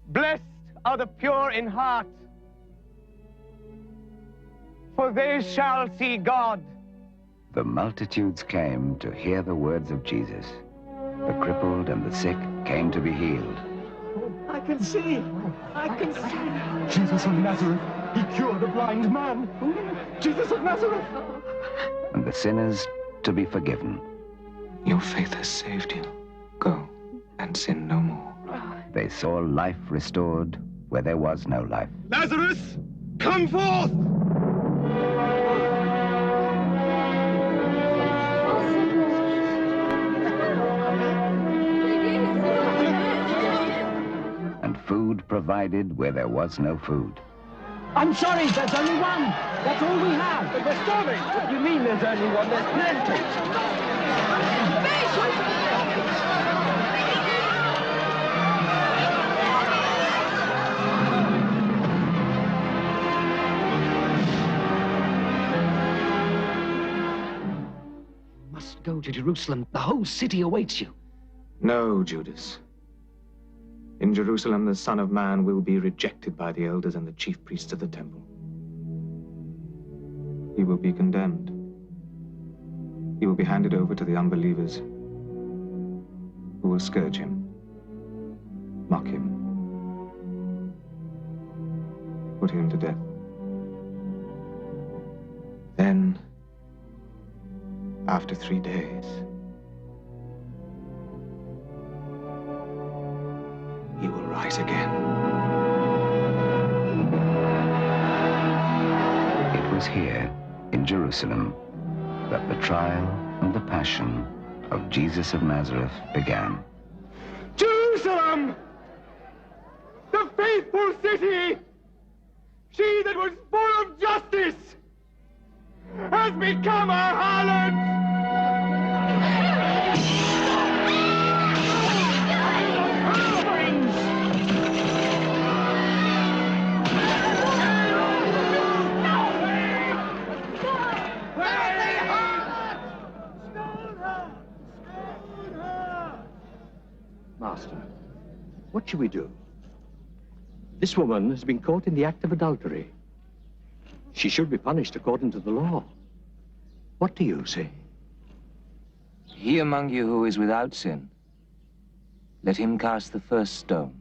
Blessed are the pure in heart, for they shall see God. The multitudes came to hear the words of Jesus. The crippled and the sick came to be healed. I can see. I can see. Jesus of Nazareth, he cured a blind man. Jesus of Nazareth. And the sinners to be forgiven. Your faith has saved you. Go and sin no more. They saw life restored where there was no life. Lazarus, come forth! And food provided where there was no food. I'm sorry, there's only one. That's all we have. But we're starving. What do you mean there's only one? There's plenty. You must go to Jerusalem. The whole city awaits you. No, Judas. In Jerusalem, the Son of Man will be rejected by the elders and the chief priests of the temple. He will be condemned. He will be handed over to the unbelievers, who will scourge him, mock him, put him to death. Then, after 3 days, he will rise again. It was here, in Jerusalem, that the trial and the passion of Jesus of Nazareth began. Jerusalem! The faithful city! She that was full of justice has become a harlot! Master, what shall we do? This woman has been caught in the act of adultery. She should be punished according to the law. What do you say? He among you who is without sin, let him cast the first stone.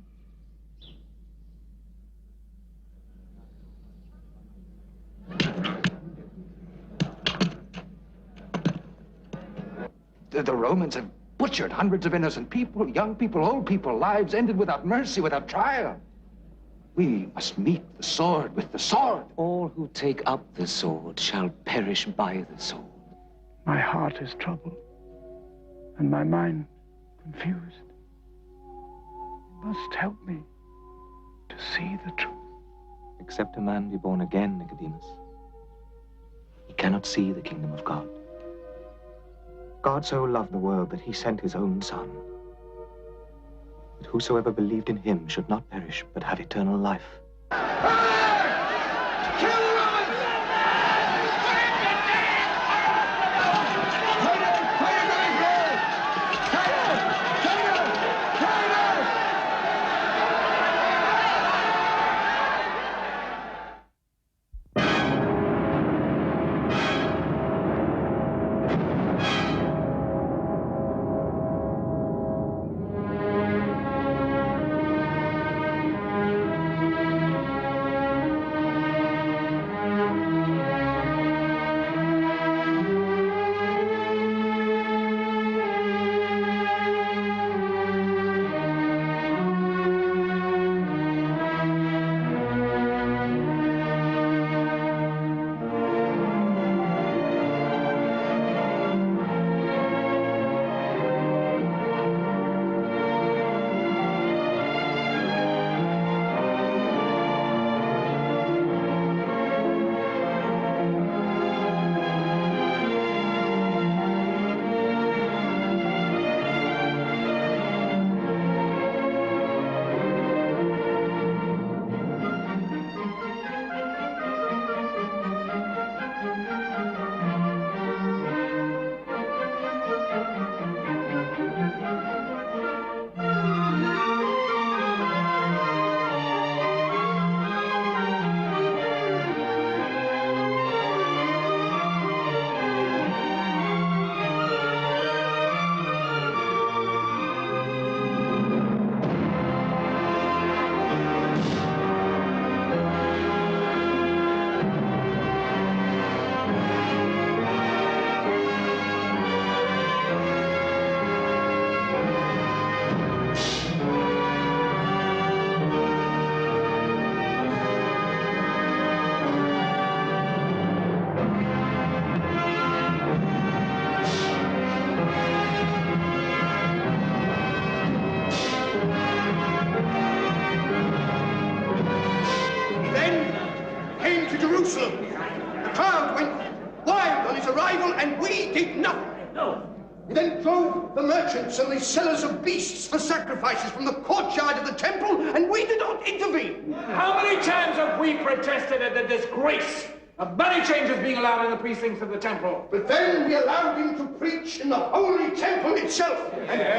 The Romans have butchered hundreds of innocent people, young people, old people, lives ended without mercy, without trial. We must meet the sword with the sword. All who take up the sword shall perish by the sword. My heart is troubled, and my mind confused. You must help me to see the truth. Except a man be born again, Nicodemus, he cannot see the kingdom of God. God so loved the world that he sent his own Son, that whosoever believed in him should not perish, but have eternal life. The crowd went wild on his arrival, and we did nothing. No. He then drove the merchants and the sellers of beasts for sacrifices from the courtyard of the temple, and we did not intervene. How many times have we protested at the disgrace of money changers being allowed in the precincts of the temple? But then we allowed him to preach in the holy temple itself, and at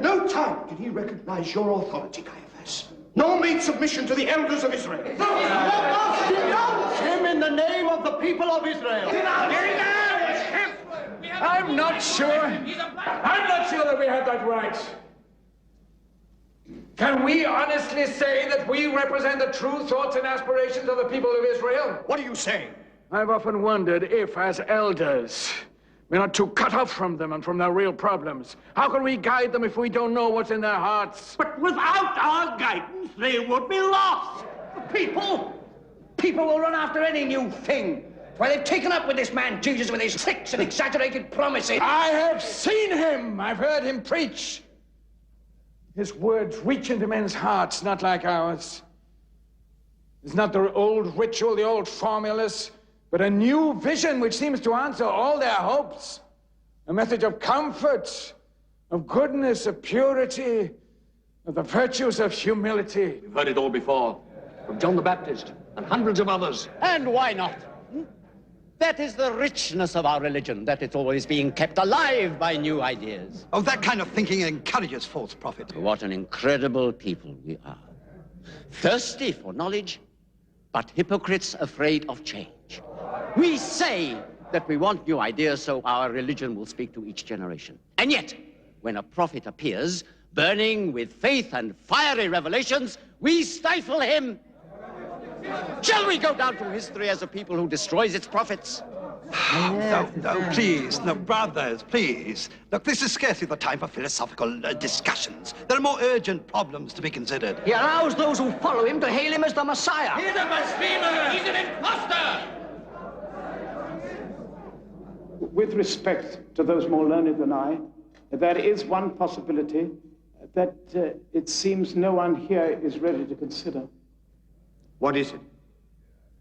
no time did he recognize your authority, Caiaphas, nor made submission to the elders of Israel. You must denounce him in the name of the people of Israel. Denounce him! I'm not sure that we have that right. Can we honestly say that we represent the true thoughts and aspirations of the people of Israel? What are you saying? I've often wondered if, as elders, we're not too cut off from them and from their real problems. How can we guide them if we don't know what's in their hearts? But without our guidance, they would be lost. People will run after any new thing. Why, they've taken up with this man Jesus with his tricks and exaggerated promises. I have seen him. I've heard him preach. His words reach into men's hearts, not like ours. It's not the old ritual, the old formulas, but a new vision which seems to answer all their hopes. A message of comfort, of goodness, of purity, of the virtues of humility. We've heard it all before, from John the Baptist and hundreds of others. And why not? That is the richness of our religion, that it's always being kept alive by new ideas. Oh, that kind of thinking encourages false prophet. What an incredible people we are. Thirsty for knowledge, but hypocrites afraid of change. We say that we want new ideas so our religion will speak to each generation. And yet, when a prophet appears, burning with faith and fiery revelations, we stifle him. Shall we go down to history as a people who destroys its prophets? No, please, no, brothers, please. Look, this is scarcely the time for philosophical discussions. There are more urgent problems to be considered. He allows those who follow him to hail him as the Messiah. He's a blasphemer! He's an imposter! With respect to those more learned than I, there is one possibility that it seems no one here is ready to consider. What is it?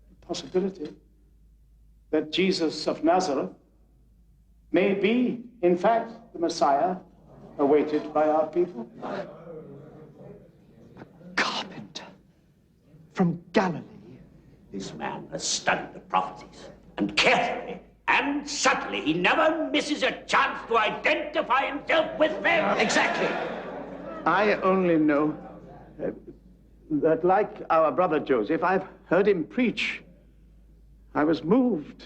The possibility that Jesus of Nazareth may be, in fact, the Messiah awaited by our people. A carpenter from Galilee. This man has studied the prophecies, and carefully and subtly he never misses a chance to identify himself with them. Exactly. I only know that, like our brother Joseph, I've heard him preach. I was moved,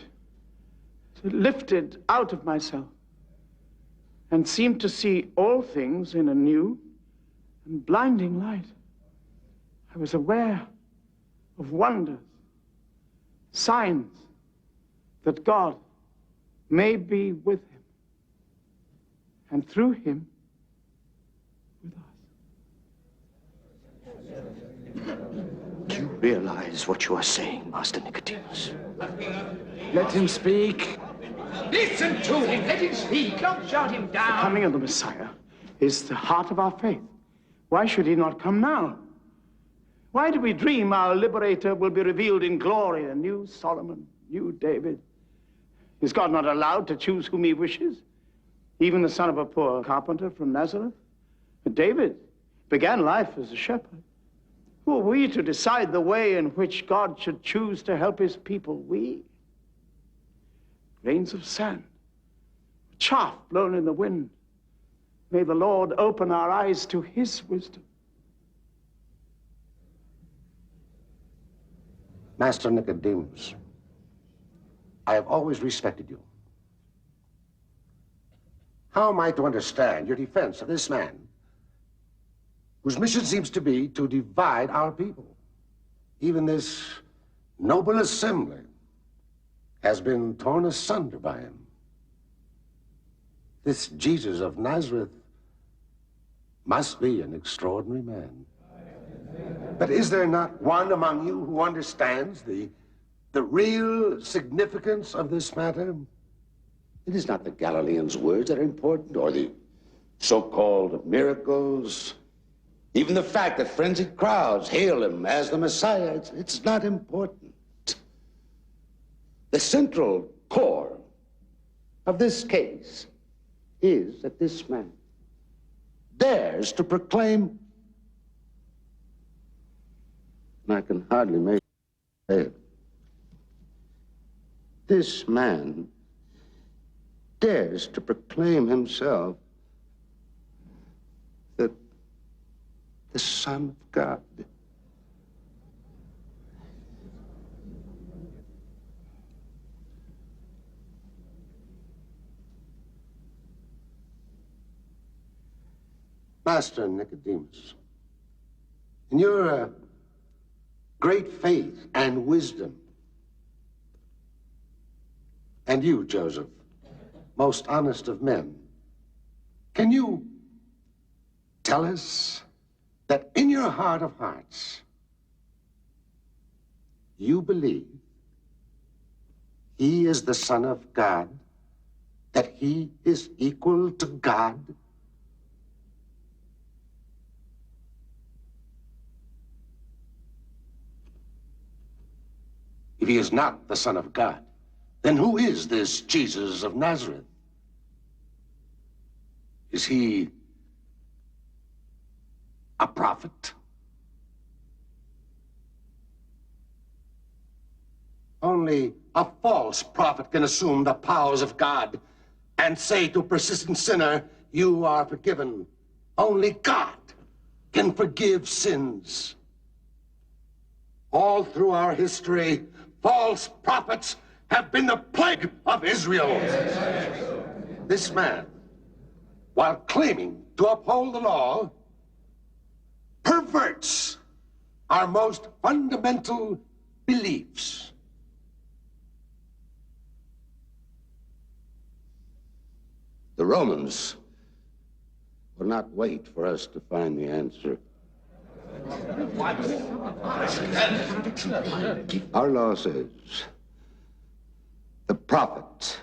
lifted out of myself, and seemed to see all things in a new and blinding light. I was aware of wonders, signs that God may be with him, and through him, with us. Do you realize what you are saying, Master Nicodemus? Let him speak. Listen to him. Let him speak. Don't shout him down. The coming of the Messiah is the heart of our faith. Why should he not come now? Why do we dream our liberator will be revealed in glory, a new Solomon, new David? Is God not allowed to choose whom he wishes? Even the son of a poor carpenter from Nazareth? But David began life as a shepherd. Who are we to decide the way in which God should choose to help his people? We, grains of sand, chaff blown in the wind. May the Lord open our eyes to his wisdom. Master Nicodemus, I have always respected you. How am I to understand your defense of this man, whose mission seems to be to divide our people? Even this noble assembly has been torn asunder by him. This Jesus of Nazareth must be an extraordinary man. But is there not one among you who understands the real significance of this matter? It is not the Galileans' words that are important, or the so-called miracles. Even the fact that frenzied crowds hail him as the Messiah, it's not important. The central core of this case is that this man dares to proclaim, and I can hardly make it. This man dares to proclaim himself the Son of God. Master Nicodemus, in your great faith and wisdom, and you, Joseph, most honest of men, can you tell us that in your heart of hearts, you believe he is the Son of God, that he is equal to God? If he is not the Son of God, then who is this Jesus of Nazareth? Is he a prophet? Only a false prophet can assume the powers of God and say to a persistent sinner, you are forgiven. Only God can forgive sins. All through our history, false prophets have been the plague of Israel. This man, while claiming to uphold the law, perverts our most fundamental beliefs. The Romans will not wait for us to find the answer. Our law says the prophet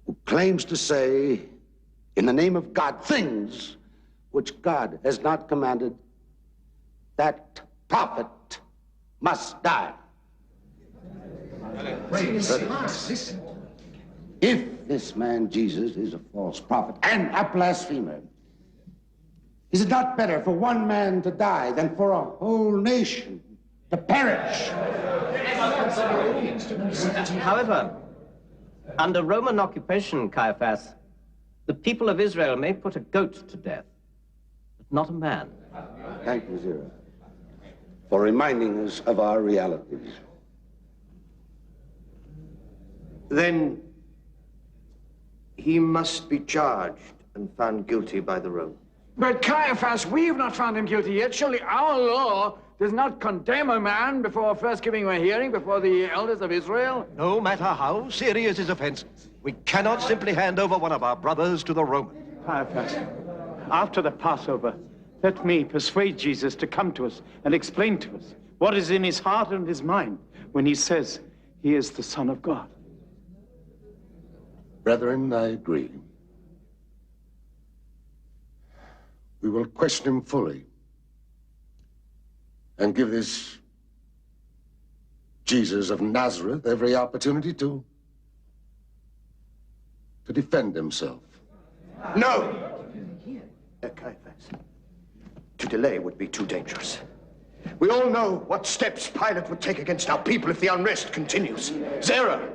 who claims to say in the name of God things which God has not commanded, that prophet must die. If this man Jesus is a false prophet and a blasphemer, is it not better for one man to die than for a whole nation to perish? However, under Roman occupation, Caiaphas, the people of Israel may put a goat to death, but not a man. Thank you, Zira, for reminding us of our realities. Then he must be charged and found guilty by the Romans. But Caiaphas, we have not found him guilty yet. Surely our law does not condemn a man before first giving him a hearing before the elders of Israel? No matter how serious his offense, we cannot simply hand over one of our brothers to the Romans. Caiaphas, after the Passover, let me persuade Jesus to come to us and explain to us what is in his heart and his mind when he says he is the Son of God. Brethren, I agree. We will question him fully and give this Jesus of Nazareth every opportunity to defend himself. No! Caiaphas, to delay would be too dangerous. We all know what steps Pilate would take against our people if the unrest continues. Zara,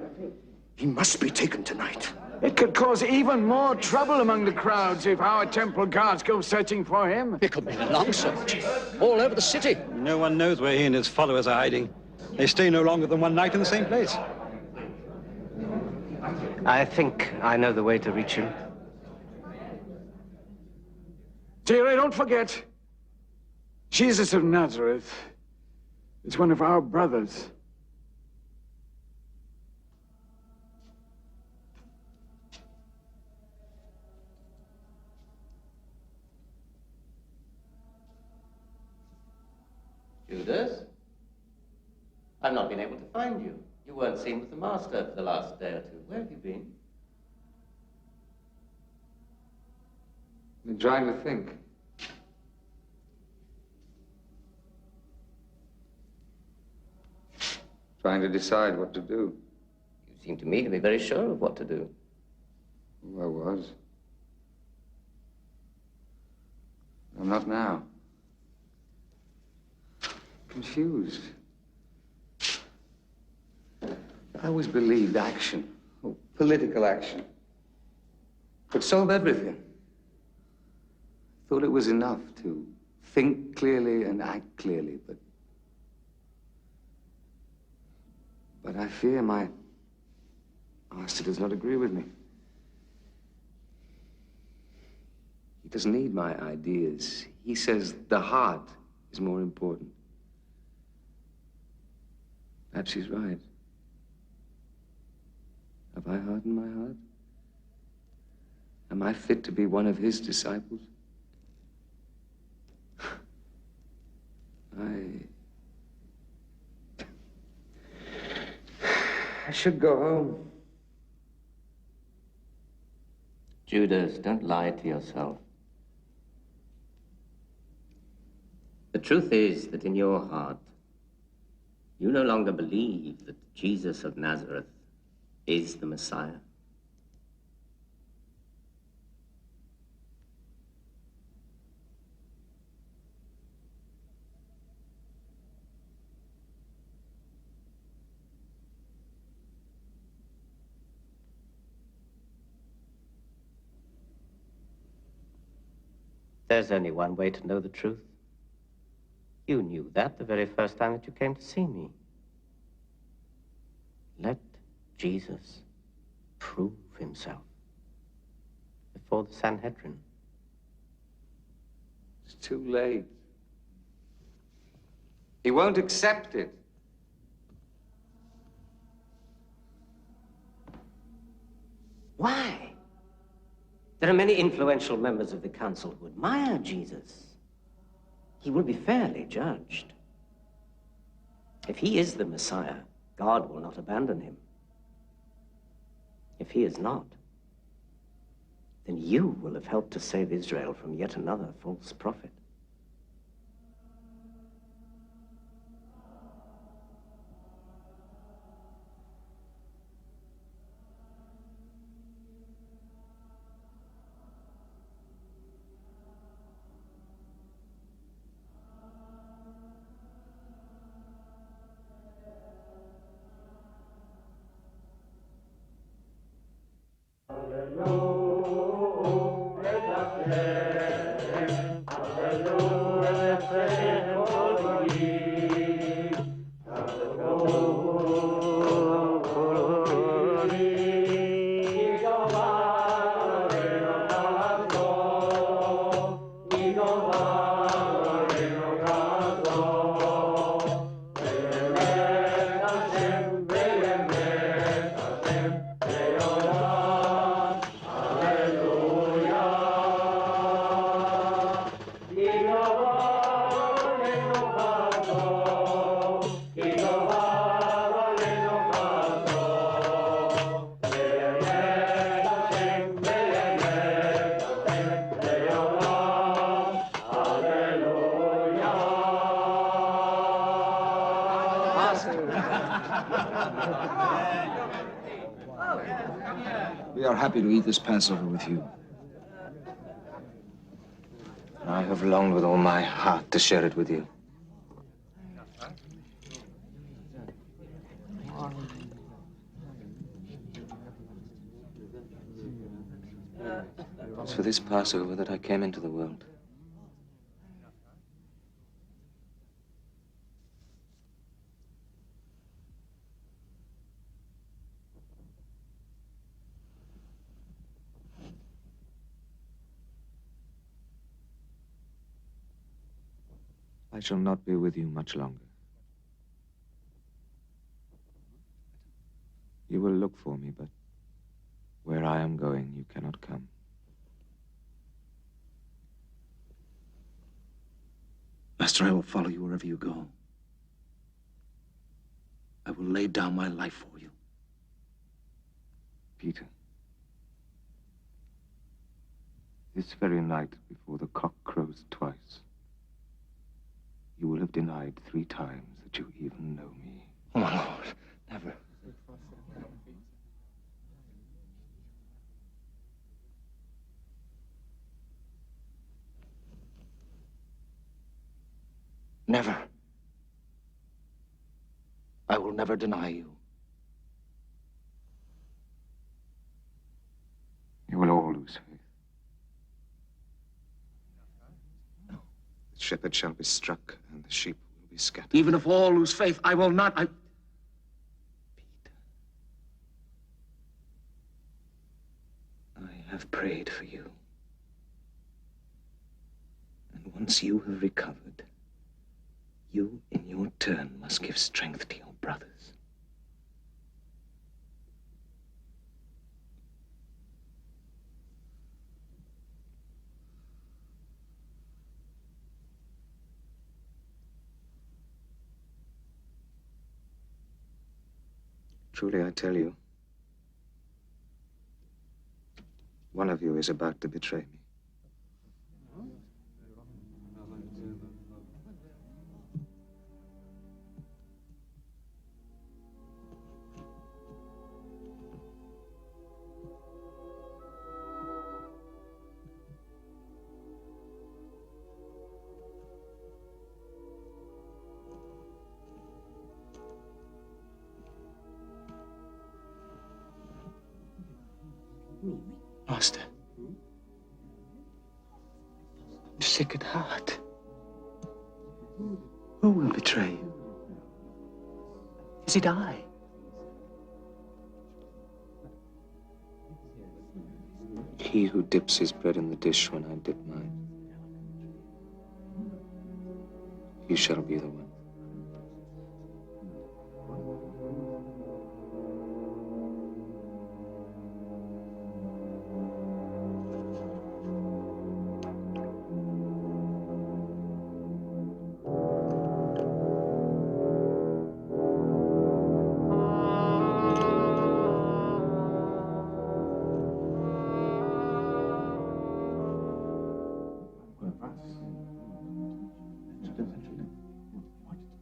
he must be taken tonight. It could cause even more trouble among the crowds if our temple guards go searching for him. It could mean a long search all over the city. No one knows where he and his followers are hiding. They stay no longer than one night in the same place. I think I know the way to reach him. Dear, don't forget, Jesus of Nazareth is one of our brothers. Judas? I've not been able to find you. You weren't seen with the master for the last day or two. Where have you been? I've been trying to think. Trying to decide what to do. You seem to me to be very sure of what to do. I was. I'm not now. Confused. I always believed action, political action, could solve everything. Thought it was enough to think clearly and act clearly, but I fear my master does not agree with me. He doesn't need my ideas. He says the heart is more important. Perhaps he's right. Have I hardened my heart? Am I fit to be one of his disciples? I should go home. Judas, don't lie to yourself. The truth is that in your heart, you no longer believe that Jesus of Nazareth is the Messiah. There's only one way to know the truth. You knew that the very first time that you came to see me. Let Jesus prove himself before the Sanhedrin. It's too late. He won't accept it. Why? There are many influential members of the council who admire Jesus. He will be fairly judged. If he is the Messiah, God will not abandon him. If he is not, then you will have helped to save Israel from yet another false prophet. We are happy to eat this Passover with you. I have longed with all my heart to share it with you. It's for this Passover that I came into the world. I shall not be with you much longer. You will look for me, but where I am going, you cannot come. Master, I will follow you wherever you go. I will lay down my life for you. Peter, this very night before the cock crows twice, you will have denied 3 times that you even know me. Oh, my Lord, never. Never. I will never deny you. You will all lose faith. The shepherd shall be struck, and the sheep will be scattered. Even if all lose faith, I will not. Peter. I have prayed for you. And once you have recovered, you, in your turn, must give strength to your brothers. Truly, I tell you, one of you is about to betray me. Master, I'm sick at heart. Who will betray you? Is it I? He who dips his bread in the dish when I dip mine. He shall be the one.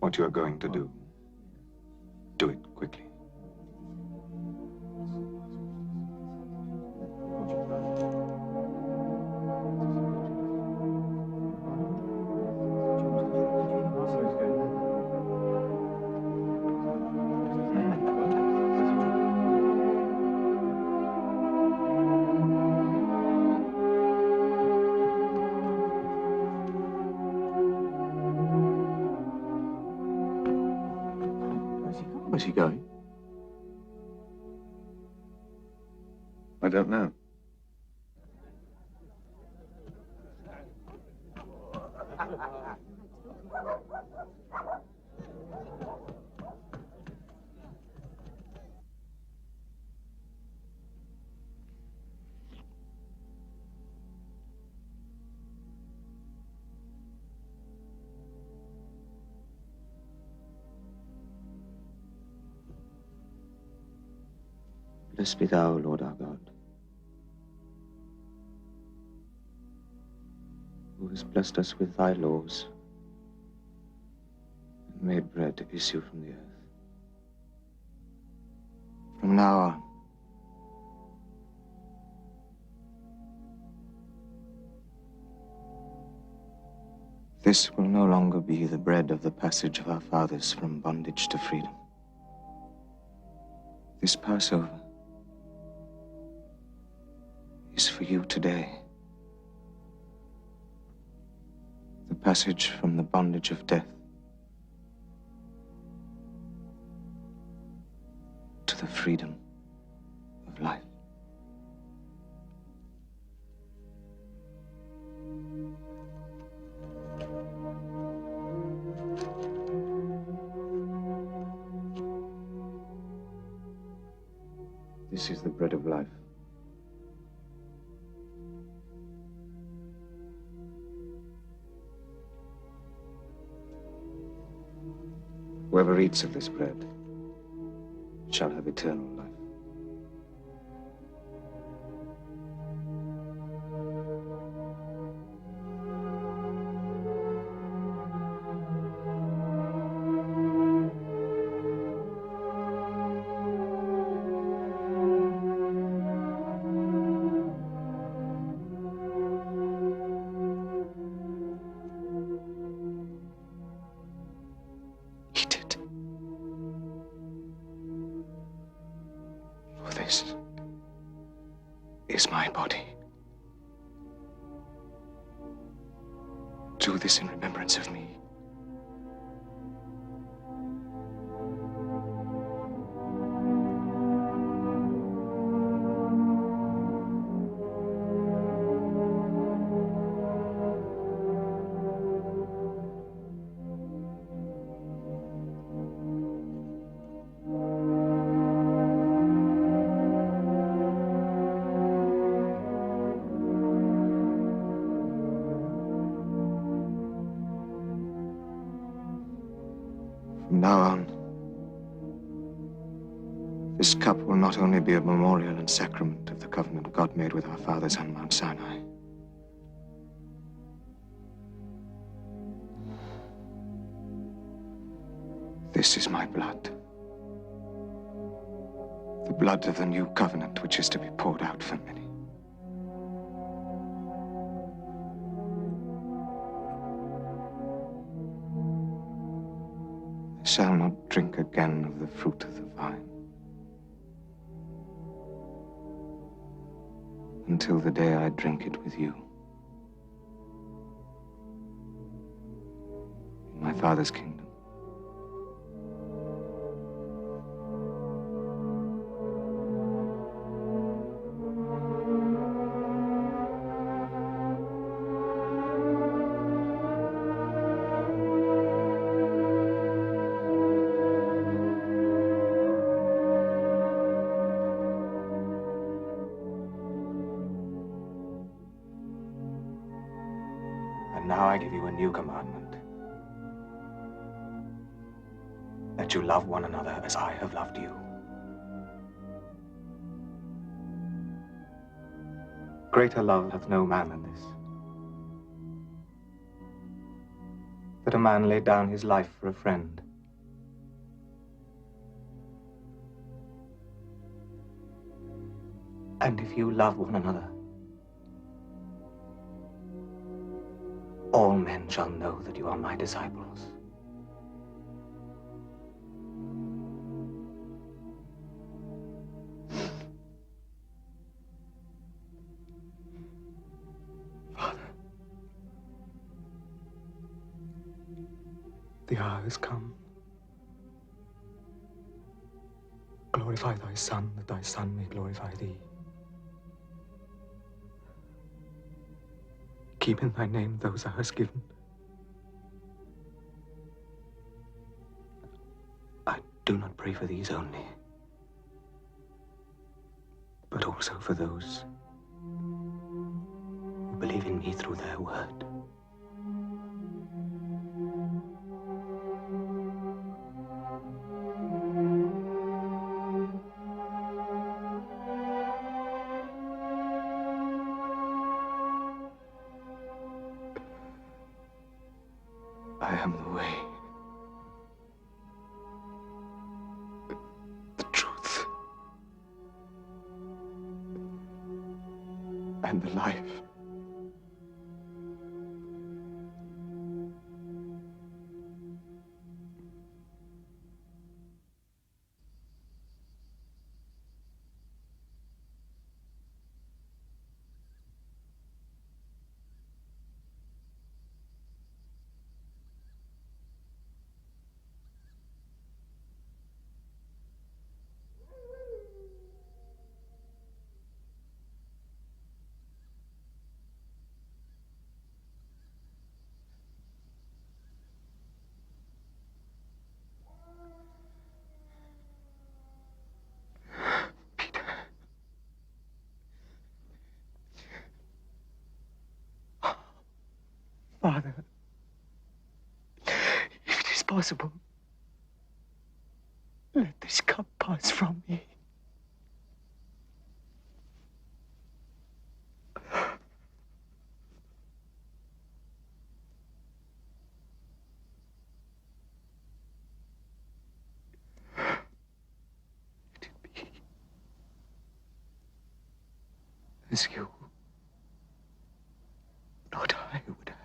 What you are going to do, do it quickly. Where's he going? I don't know. Blessed be thou, Lord our God, who has blessed us with thy laws and made bread to issue from the earth. From now on, this will no longer be the bread of the passage of our fathers from bondage to freedom. This Passover is for you today. The passage from the bondage of death to the freedom of life. This is the bread of life. Whoever eats of this bread shall have eternal life. This is my body. Do this in remembrance of me. From now on, this cup will not only be a memorial and sacrament of the covenant God made with our fathers on Mount Sinai, this is my blood. The blood of the new covenant which is to be poured out for many. I shall not drink again of the fruit of the vine until the day I drink it with you in my Father's kingdom. Now I give you a new commandment, that you love one another as I have loved you. Greater love hath no man than this, that a man lay down his life for a friend. And if you love one another, all men shall know that you are my disciples. Father, the hour has come. Glorify thy Son, that thy Son may glorify thee. Keep in thy name those thou hast given. I do not pray for these only, but also for those who believe in me through their word. I am the way, the truth, and the life. Father, if it is possible, let this cup pass from me. Let it be as you, not I, would have.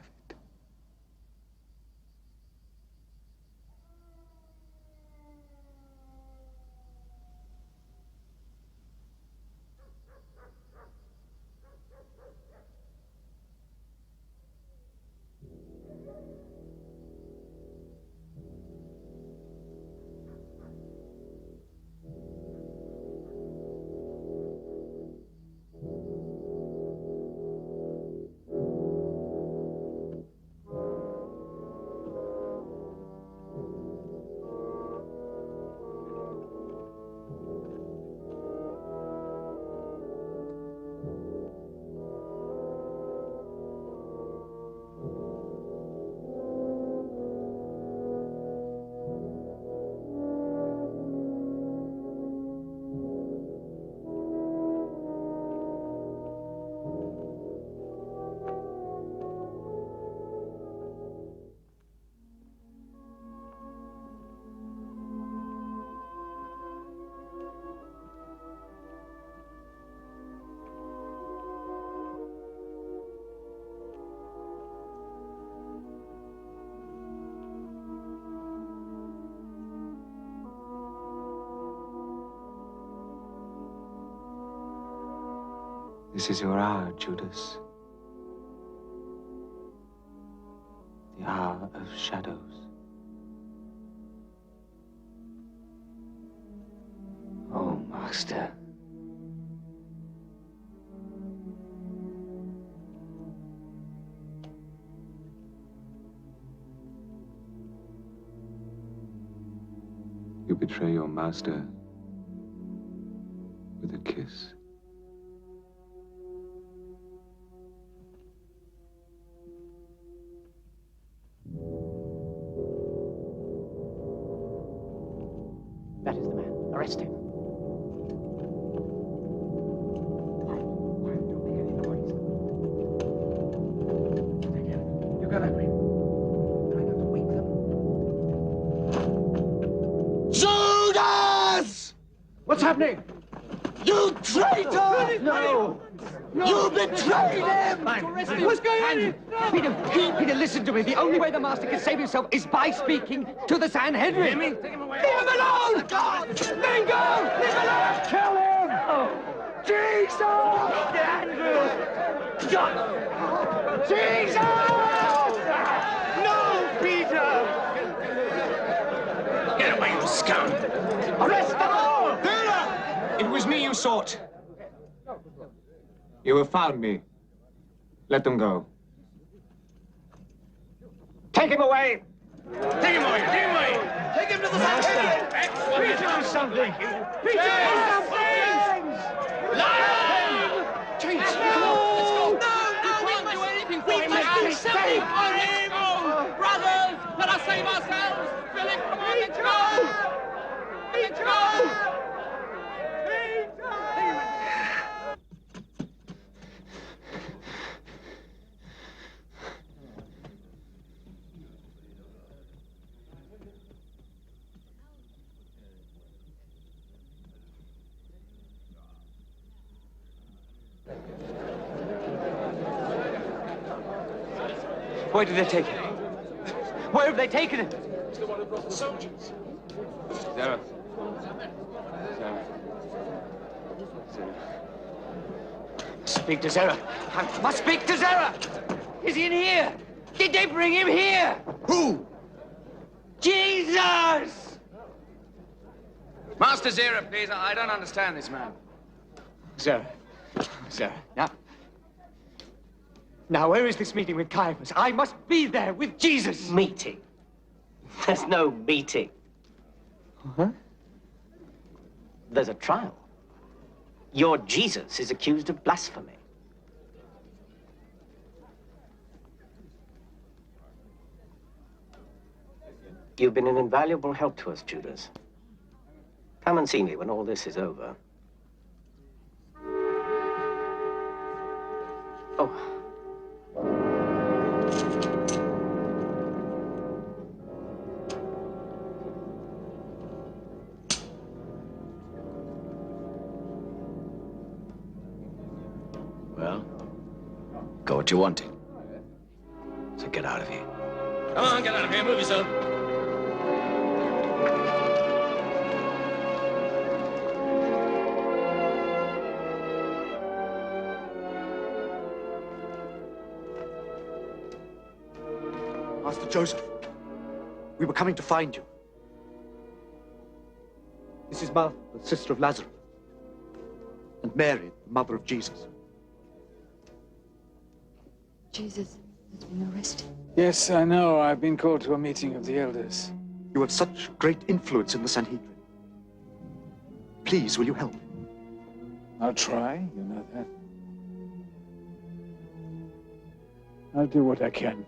This is your hour, Judas. The hour of shadows. Oh, Master. You betray your master with a kiss. That is the man. Arrest him. You got me. Try not to wake them. Judas! What's happening? You traitor! No! You betrayed him! What's going on here? Peter, listen to me. The only way the master can save himself is by speaking to the Sanhedrin. Take him away. Leave him alone! God! Let him go! Leave him alone! Kill him! Jesus! Andrew! Jesus! No, Peter! Get away, you scum! Arrest them all! Peter! It was me you sought. You have found me. Let them go. Take him away! Take him away! Take him away! Take him to the Sanhedrin! Peter, do something! Peter, do something! Lion! Jesus! No! No! We can't do anything for him! We must do something for him! Brothers, let us save ourselves! Philip, come on, let's go! Let's go! Where did they take him? Where have they taken him? It's the one who brought the soldiers. Sarah. Speak to Zara. I must speak to Zara. Is he in here? Did they bring him here? Who? Jesus! Master Zara, please. I don't understand this man. Zara. Now, where is this meeting with Caiaphas? I must be there with Jesus. Meeting? There's no meeting. Huh? There's a trial. Your Jesus is accused of blasphemy. You've been an invaluable help to us, Judas. Come and see me when all this is over. Oh. Well, got what you wanted. So get out of here. Come on, get out of here. Move yourself. Master Joseph, we were coming to find you. This is Martha, the sister of Lazarus, and Mary, the mother of Jesus. Jesus has been arrested. Yes, I know. I've been called to a meeting of the elders. You have such great influence in the Sanhedrin. Please, will you help? I'll try, you know that. I'll do what I can.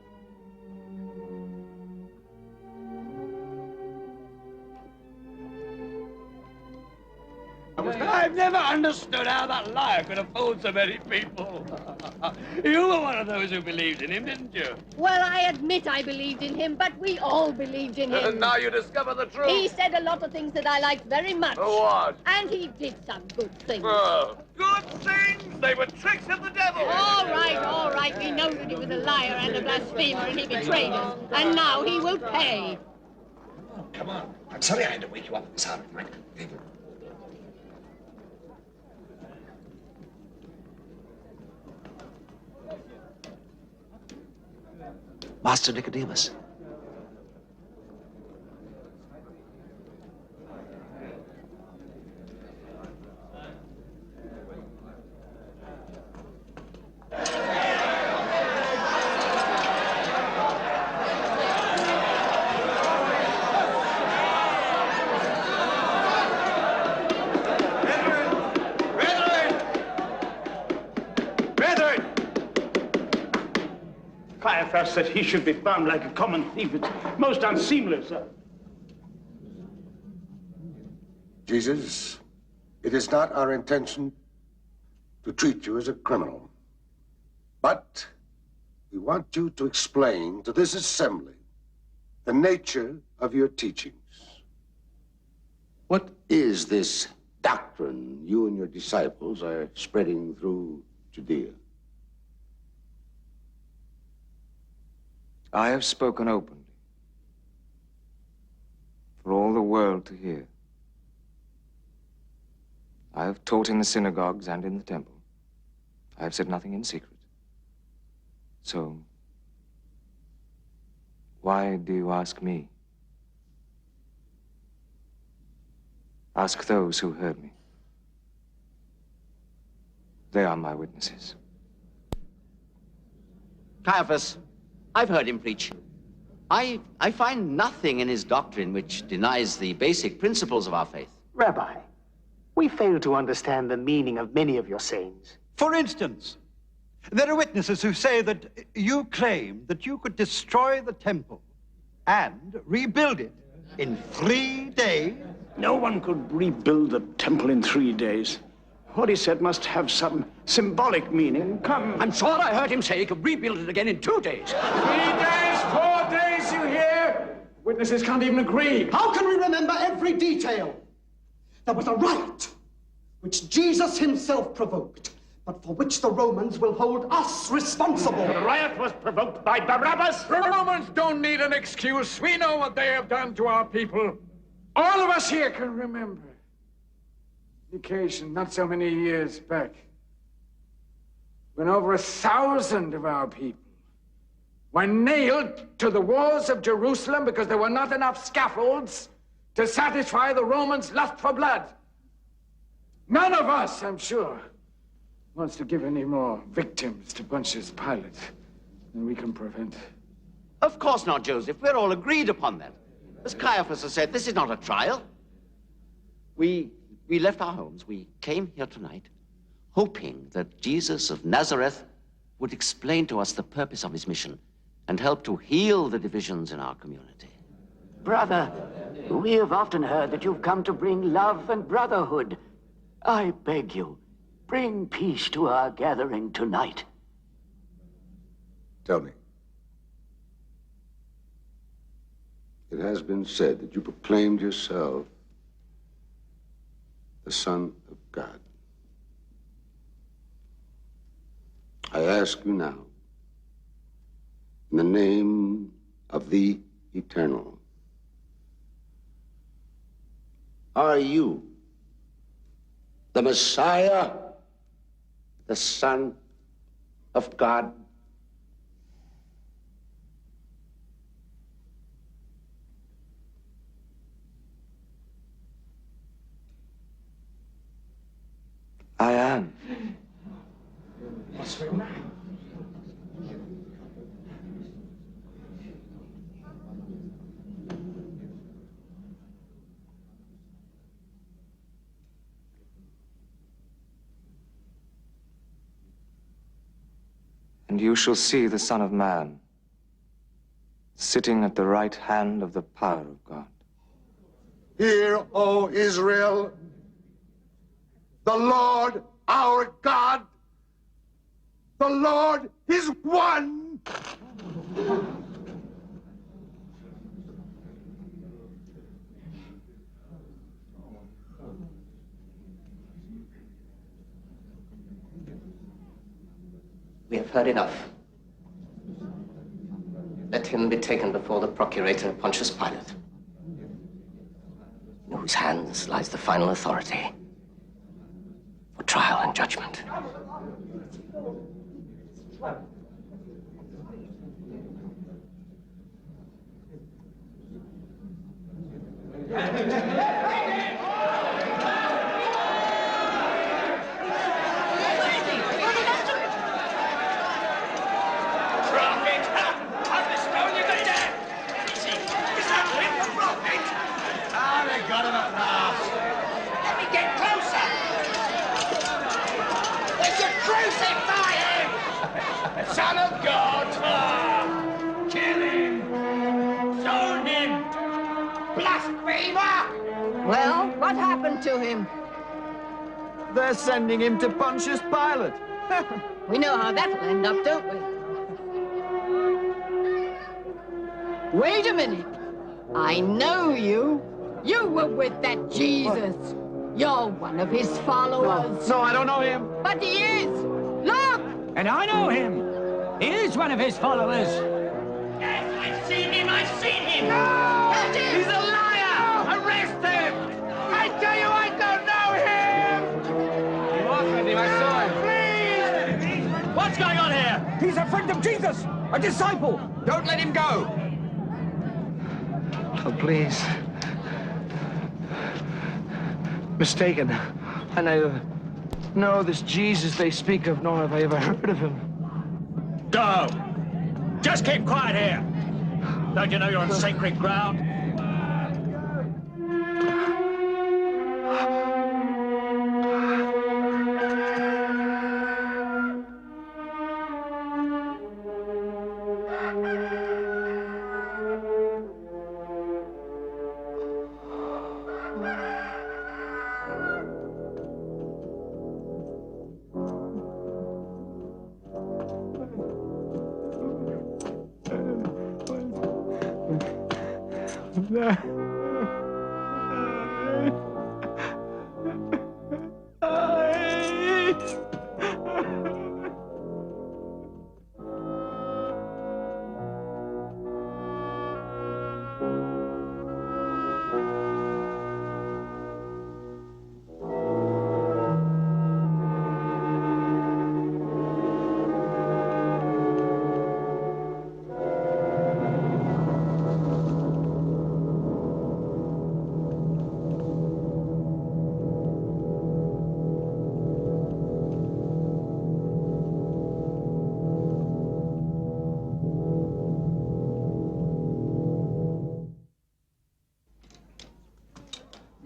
I've never understood how that liar could have fooled so many people. You were one of those who believed in him, didn't you? Well, I admit I believed in him, but we all believed in him. And now you discover the truth. He said a lot of things that I liked very much. What? And he did some good things. Oh, good things? They were tricks of the devil. All right. We know that he was a liar and a blasphemer and he betrayed us. And now he will pay. Oh, come on. I'm sorry I had to wake you up at this hour of night. Master Nicodemus. Caiaphas said he should be bound like a common thief. It's most unseemly, sir. Jesus, it is not our intention to treat you as a criminal. But we want you to explain to this assembly the nature of your teachings. What is this doctrine you and your disciples are spreading through Judea? I have spoken openly for all the world to hear. I have taught in the synagogues and in the temple. I have said nothing in secret. So, why do you ask me? Ask those who heard me. They are my witnesses. Caiaphas, I've heard him preach. I find nothing in his doctrine which denies the basic principles of our faith. Rabbi, we fail to understand the meaning of many of your sayings. For instance, there are witnesses who say that you claim that you could destroy the temple and rebuild it in 3 days. No one could rebuild the temple in 3 days. What he said must have some symbolic meaning. Come. I'm sure I heard him say he could rebuild it again in 2 days. 3 days, 4 days, you hear? Witnesses can't even agree. How can we remember every detail? There was a riot, which Jesus himself provoked, but for which the Romans will hold us responsible. The riot was provoked by Barabbas. The Romans don't need an excuse. We know what they have done to our people. All of us here can remember the occasion not so many years back when over 1,000 of our people were nailed to the walls of Jerusalem because there were not enough scaffolds to satisfy the Romans' lust for blood. None of us, I'm sure, wants to give any more victims to Pontius Pilate than we can prevent. Of course not, Joseph. We're all agreed upon that. As Caiaphas has said, this is not a trial. We left our homes. We came here tonight hoping that Jesus of Nazareth would explain to us the purpose of his mission and help to heal the divisions in our community. Brother, we have often heard that you've come to bring love and brotherhood. I beg you, bring peace to our gathering tonight. Tell me. It has been said that you proclaimed yourself the Son of God. I ask you now, in the name of the Eternal, are you the Messiah, the Son of God? I am. And you shall see the Son of Man sitting at the right hand of the power of God. Hear, O Israel, the Lord our God, the Lord is one. We have heard enough. Let him be taken before the procurator Pontius Pilate, in whose hands lies the final authority for trial and judgment. Son of God! Kill him! Stone him! Blasphemer! Well, what happened to him? They're sending him to Pontius Pilate. We know how that'll end up, don't we? Wait a minute. I know you. You were with that Jesus. You're one of his followers. No, I don't know him. But he is. Look! And I know him. He is one of his followers. Yes, I've seen him! I've seen him! No! He's a liar! Arrest him! I tell you, I don't know him! You are with him, I saw him. Please! What's going on here? He's a friend of Jesus, a disciple. Don't let him go. Oh, please. Mistaken. I neither know this Jesus they speak of, nor have I ever heard of him. Go! Just keep quiet here. Don't you know you're on sacred ground?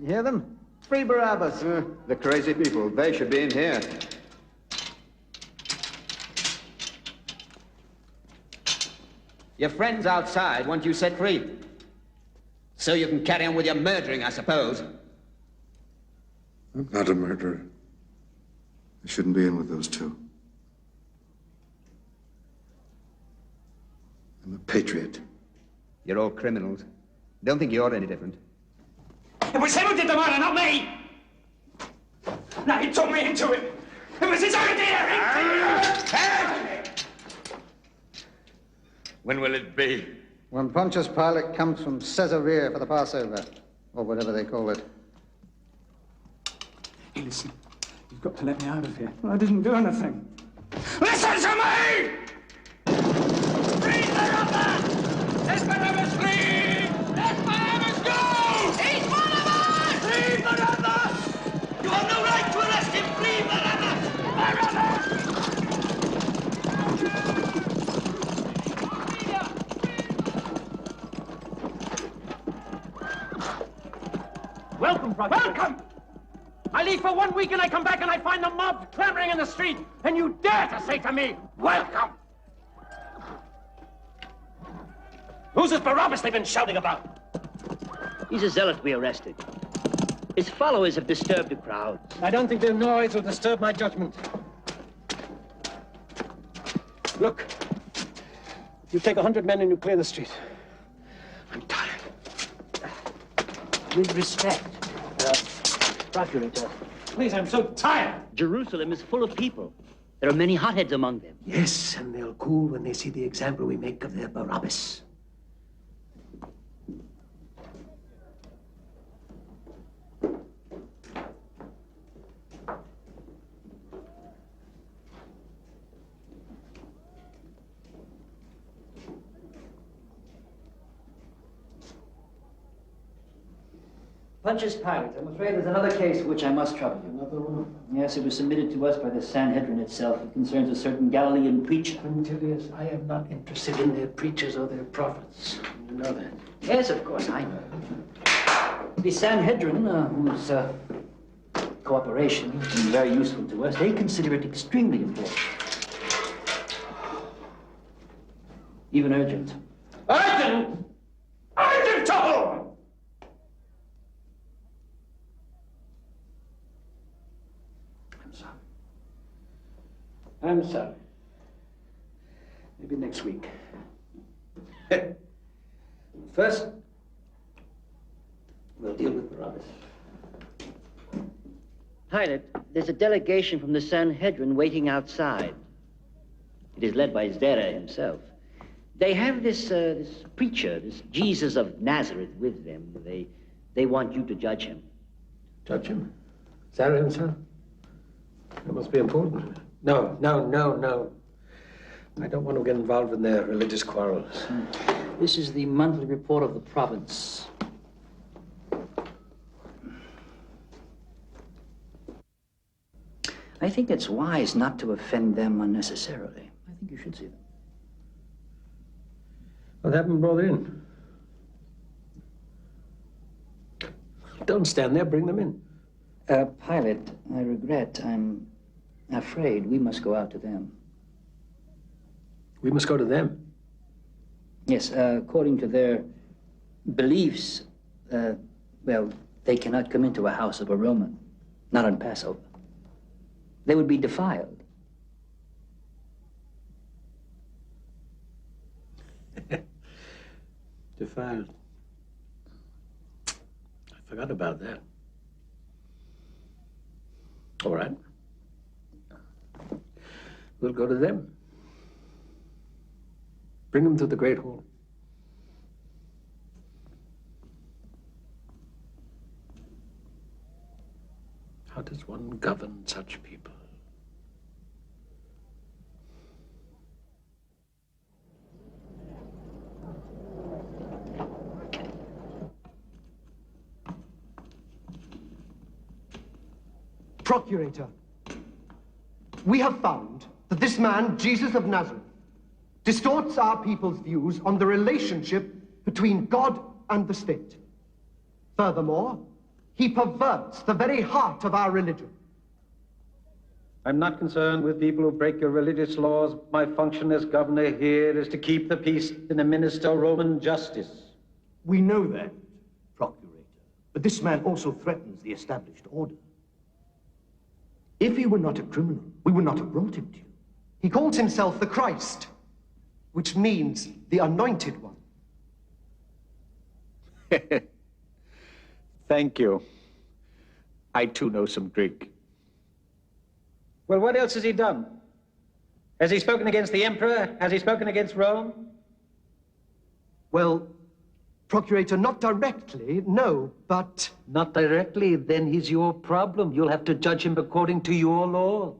You hear them? Free Barabbas. The crazy people. They should be in here. Your friends outside want you set free. So you can carry on with your murdering, I suppose. I'm not a murderer. I shouldn't be in with those two. I'm a patriot. You're all criminals. Don't think you're any different. It was him who did the murder, not me! Now he took me into it! It was his idea! When will it be? When Pontius Pilate comes from Caesarea for the Passover, or whatever they call it. Hey, listen. You've got to let me out of here. I didn't do anything. Listen to me! Free Barabbas! Let Barabbas free! Let Barabbas go! He's one of us! Free Barabbas! You have no right to arrest him! Free Barabbas! Barabbas! Welcome, brother. Welcome! I leave for 1 week and I come back and I find the mob clamoring in the street, and you dare to say to me, welcome! Who's this Barabbas they've been shouting about? He's a zealot we arrested. His followers have disturbed the crowd. I don't think their noise will disturb my judgment. Look, you take 100 men and you clear the street. I'm tired. With respect, Procurator. Please, I'm so tired. Jerusalem is full of people. There are many hotheads among them. Yes, and they'll cool when they see the example we make of their Barabbas. Pontius Pilate, I'm afraid there's another case for which I must trouble you. Another one? Yes, it was submitted to us by the Sanhedrin itself. It concerns a certain Galilean preacher. Quintilius, I am not interested in their preachers or their prophets. You know that. Yes, of course, I know. The Sanhedrin, whose cooperation has been very useful to us, they consider it extremely important. Even urgent. Urgent! Urgent to whom? I'm sorry. Maybe next week. First, we'll deal with Barabbas. Pilate, there's a delegation from the Sanhedrin waiting outside. It is led by Zera himself. They have this preacher, this Jesus of Nazareth, with them. They want you to judge him. Judge him? Zara himself? That must be important. No. I don't want to get involved in their religious quarrels. This is the monthly report of the province. I think it's wise not to offend them unnecessarily. I think you should see them. Well, have them brought in. Don't stand there, bring them in. Pilate, I regret, I'm afraid we must go out to them. We must go to them? Yes, according to their beliefs, well, they cannot come into a house of a Roman, not on Passover. They would be defiled. Defiled. I forgot about that. All right. We'll go to them. Bring them to the Great Hall. How does one govern such people? Procurator, we have found that this man, Jesus of Nazareth, distorts our people's views on the relationship between God and the state. Furthermore, he perverts the very heart of our religion. I'm not concerned with people who break your religious laws. My function as governor here is to keep the peace and administer Roman justice. We know that, Procurator, but this man also threatens the established order. If he were not a criminal, we would not have brought him to you. He calls himself the Christ, which means the Anointed One. Thank you. I too know some Greek. Well, what else has he done? Has he spoken against the emperor? Has he spoken against Rome? Well, Procurator, not directly, no, but... Not directly? Then he's your problem. You'll have to judge him according to your law.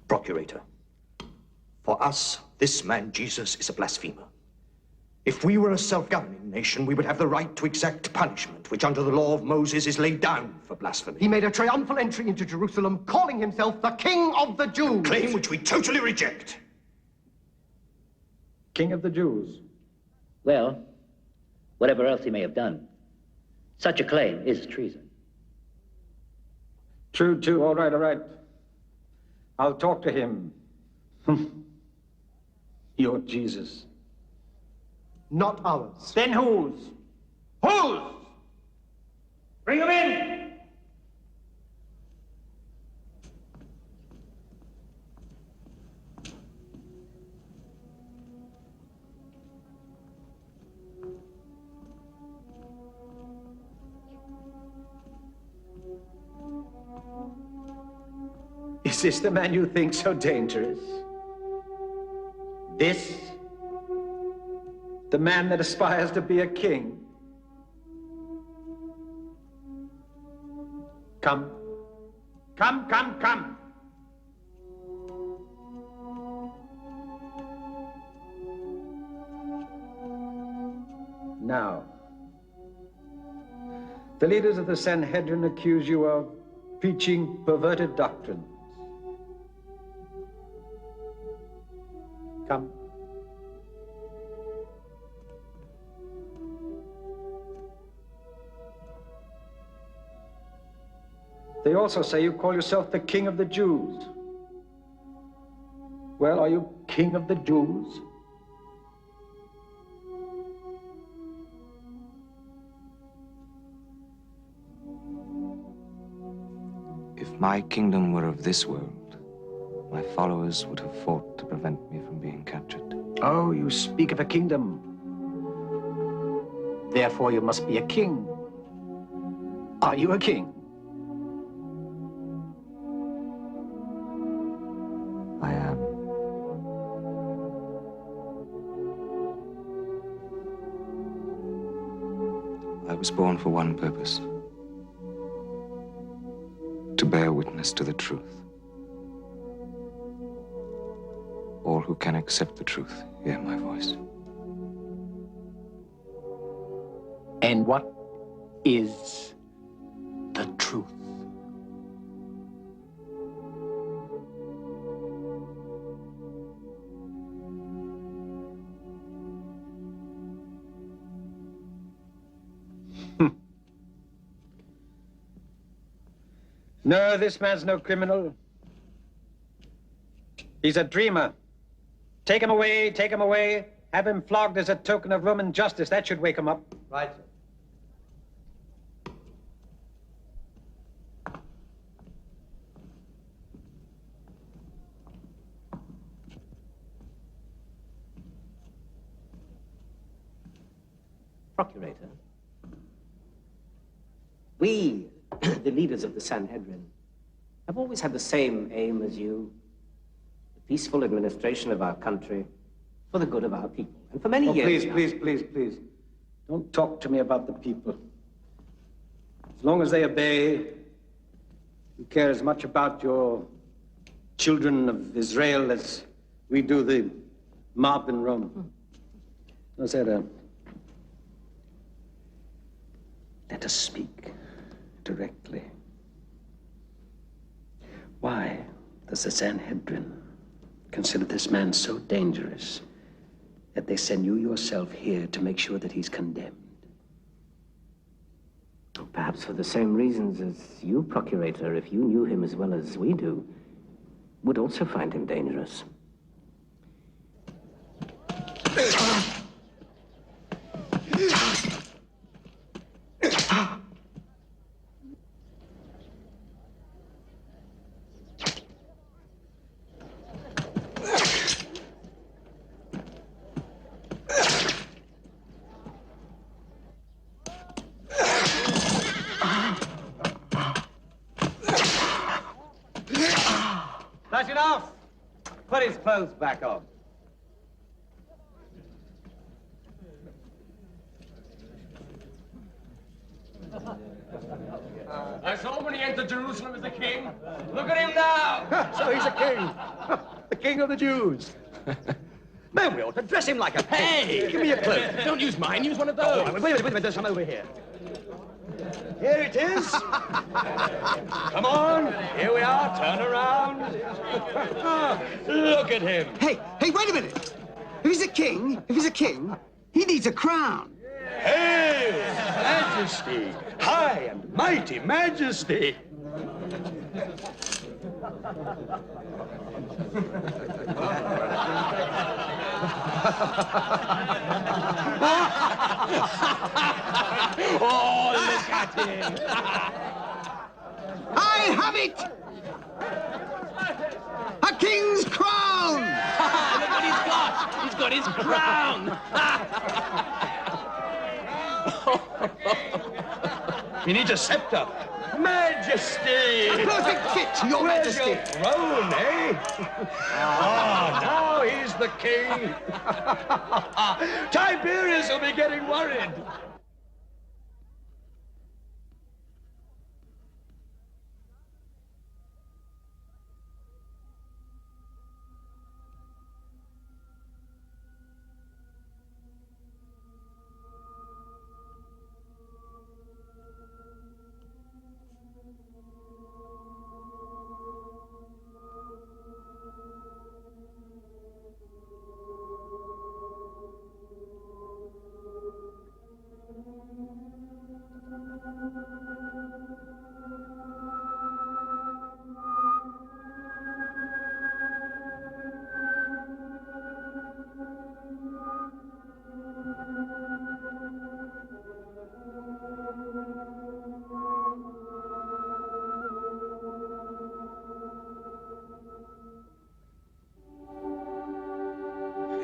Procurator, for us, this man Jesus is a blasphemer. If we were a self-governing nation, we would have the right to exact punishment, which under the law of Moses is laid down for blasphemy. He made a triumphal entry into Jerusalem, calling himself the King of the Jews. A claim which we totally reject. King of the Jews? Well, whatever else he may have done, such a claim is treason. True, too. All right. I'll talk to him. You're Jesus. Not ours. Then whose? Whose? Bring him in! Is this the man you think so dangerous? This? The man that aspires to be a king? Come. Come. Now, the leaders of the Sanhedrin accuse you of preaching perverted doctrines. Come. They also say you call yourself the King of the Jews. Well, are you King of the Jews? If my kingdom were of this world, my followers would have fought to prevent me from being captured. Oh, you speak of a kingdom. Therefore, you must be a king. Are you a king? I am. I was born for one purpose. To bear witness to the truth. All who can accept the truth hear my voice. And what is the truth? No, this man's no criminal. He's a dreamer. Take him away, take him away. Have him flogged as a token of Roman justice. That should wake him up. Right. Procurator, we, the leaders of the Sanhedrin, have always had the same aim as you, the peaceful administration of our country for the good of our people. And for many years Please, now... please. Don't talk to me about the people. As long as they obey, you care as much about your children of Israel as we do the mob in Rome. Nozera, let us speak directly. Why does the Sanhedrin consider this man so dangerous that they send you yourself here to make sure that he's condemned? Perhaps for the same reasons as you, Procurator, if you knew him as well as we do, would also find him dangerous. That's enough! Put his clothes back on. I saw when he entered Jerusalem as a king. Look at him now! So he's a king. The king of the Jews. Man, we ought to dress him like a king. Hey! Give me your cloak. Don't use mine, use one of those. Oh, wait a minute, there's some over here. Here it is. Come on, here we are, turn around. Look at him. Hey, wait a minute. If he's a king, he needs a crown. Hail, Majesty, high and mighty Majesty. Oh, look at him! I have it! A king's crown! Look what he's got! He's got his crown! He needs a scepter. Majesty! A perfect fit, your Where's majesty. your throne, eh? Ah, now he's the king. Tiberius will be getting worried.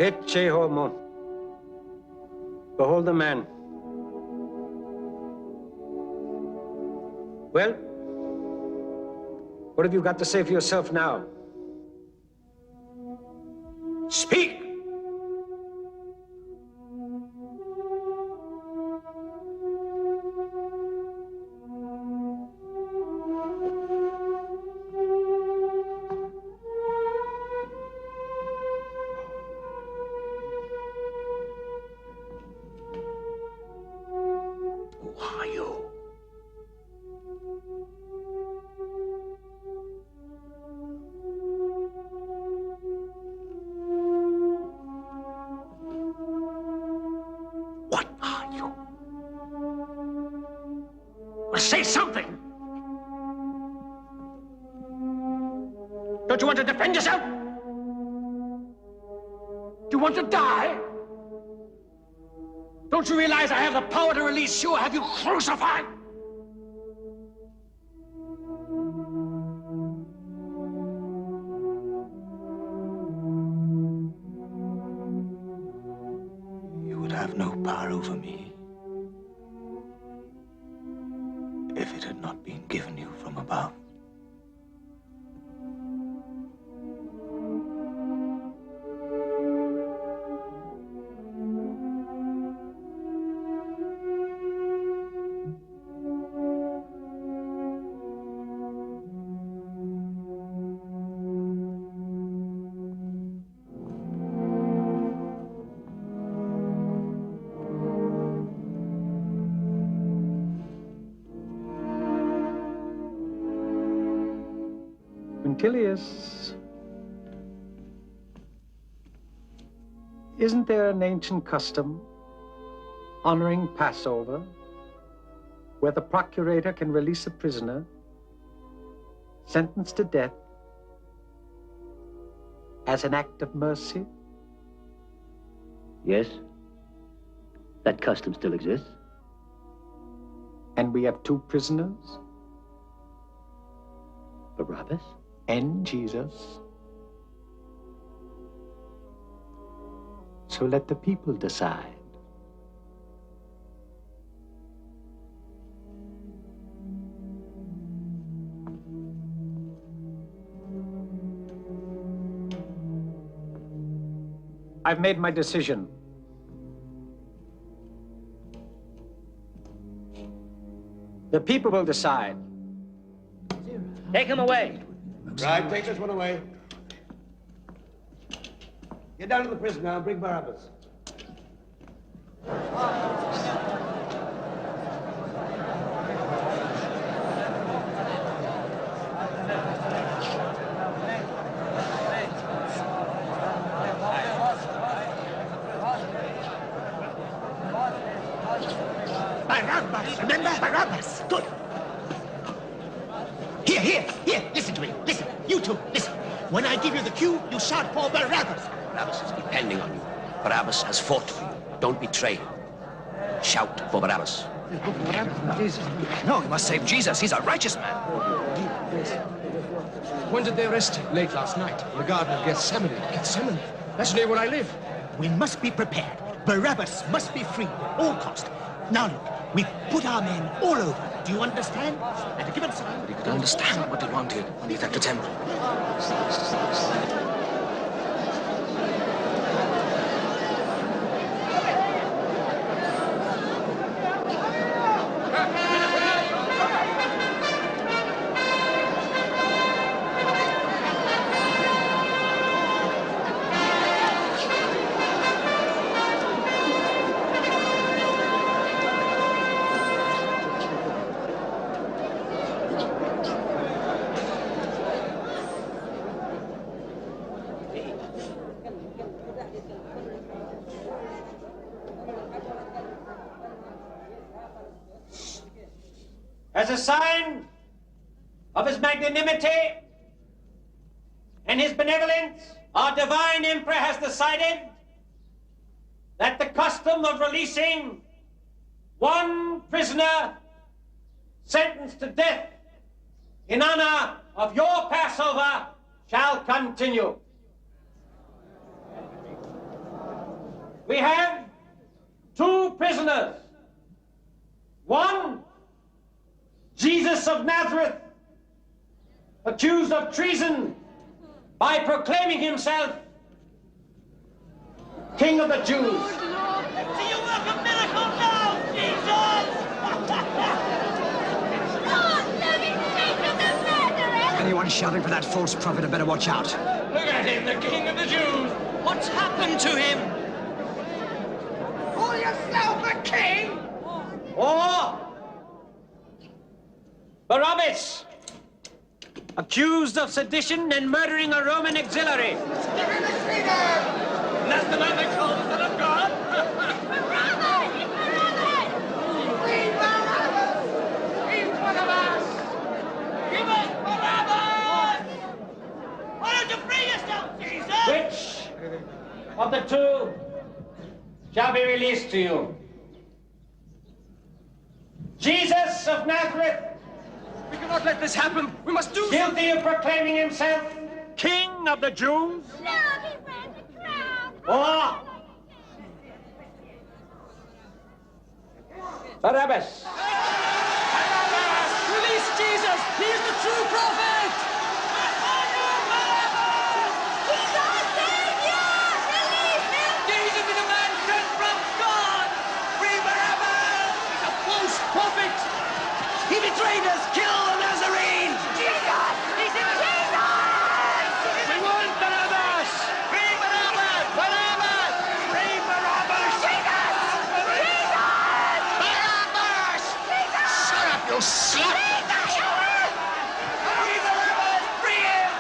Ecce homo. Behold the man. Well, what have you got to say for yourself now? Speak! Say something! Don't you want to defend yourself? Do you want to die? Don't you realize I have the power to release you or have you crucified? You would have no power over me if it had not been given you from above. Quintilius, isn't there an ancient custom honoring Passover where the procurator can release a prisoner sentenced to death as an act of mercy? Yes, that custom still exists. And we have two prisoners? Barabbas? And Jesus. So let the people decide. I've made my decision. The people will decide. Take him away. Right, take this one away. Get down to the prison now and bring Barabbas. Barabbas, remember? Barabbas, good. Here, listen to me, listen. You two, listen. When I give you the cue, you shout for Barabbas. Barabbas is depending on you. Barabbas has fought for you. Don't betray him. Shout for Barabbas. No, you must save Jesus. He's a righteous man. When did they arrest him? Late last night, in the Garden of Gethsemane. Gethsemane? That's near where I live. We must be prepared. Barabbas must be free at all cost. Now look, we've put our men all over. Do you understand? And to give it a sign. He could understand what he wanted when he left the temple. As a sign of his magnanimity and his benevolence, our divine emperor has decided that the custom of releasing one prisoner sentenced to death in honor of your Passover shall continue. We have two prisoners. One, Jesus of Nazareth, accused of treason by proclaiming himself King of the Jews. Do you work a miracle now, Jesus? God, let me speak of the murderer! Anyone shouting for that false prophet had better watch out. Look at him, the King of the Jews! What's happened to him? Call yourself a king? Or Barabbas, accused of sedition and murdering a Roman auxiliary. That's the man they call the Son of God? Barabbas! Free Barabbas! Each one of us! Give us Barabbas! Why don't you free yourself, Jesus? Which of the two shall be released to you? Jesus of Nazareth, We cannot let this happen. We must do guilty of proclaiming himself King of the Jews? No, he wears a crown! Or Barabbas? Release Jesus! He is the true prophet! Jesus is a man sent from God! Free Barabbas! He's a false prophet! He betrayed us! Kill the Nazarene! Jesus! He's in Jesus! We want Barabbas! Free Barabbas! Barabbas! Free Barabbas! Jesus! Jesus! Barabbas! Jesus! Shut up, you slut! Free Barabbas! Free him!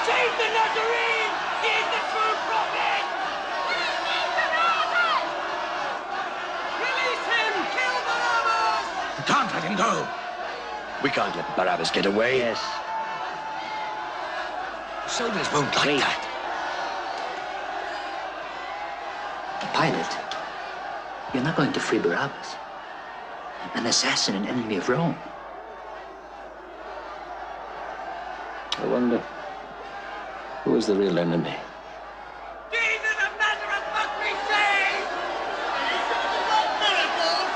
Save the Nazarene! He is the true prophet! Release him! Kill Barabbas! We can't let him go. We can't let Barabbas get away. Yes. Soldiers won't like that. Pilate, you're not going to free Barabbas. An assassin, an enemy of Rome. I wonder, who is the real enemy? Jesus of Nazareth must be saved! What miracles!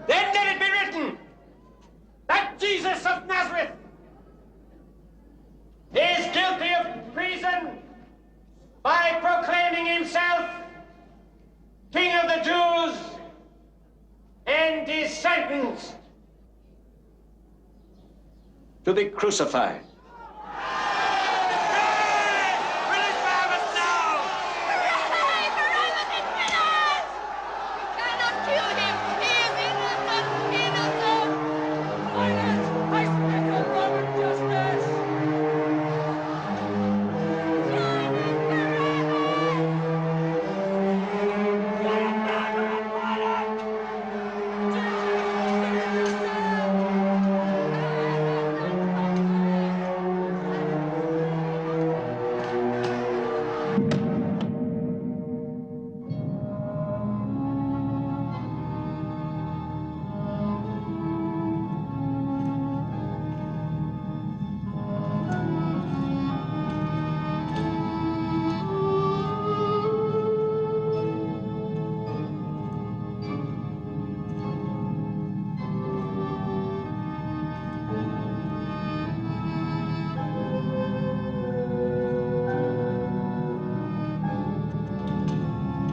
Then let it be written that Jesus of Nazareth is guilty of treason by proclaiming himself King of the Jews and is sentenced to be crucified. Release Barabbas now! Hooray! Barabbas is finished! You cannot kill him! He is innocent! Innocent! Silence! I speak of Roman justice!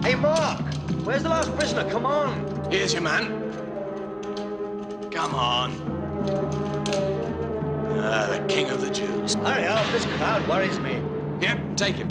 Hey, Mark! Where's the last prisoner? Come on! Here's your man. Come on. Ah, the King of the Jews. Hurry up, this crowd worries me. Yep, take him.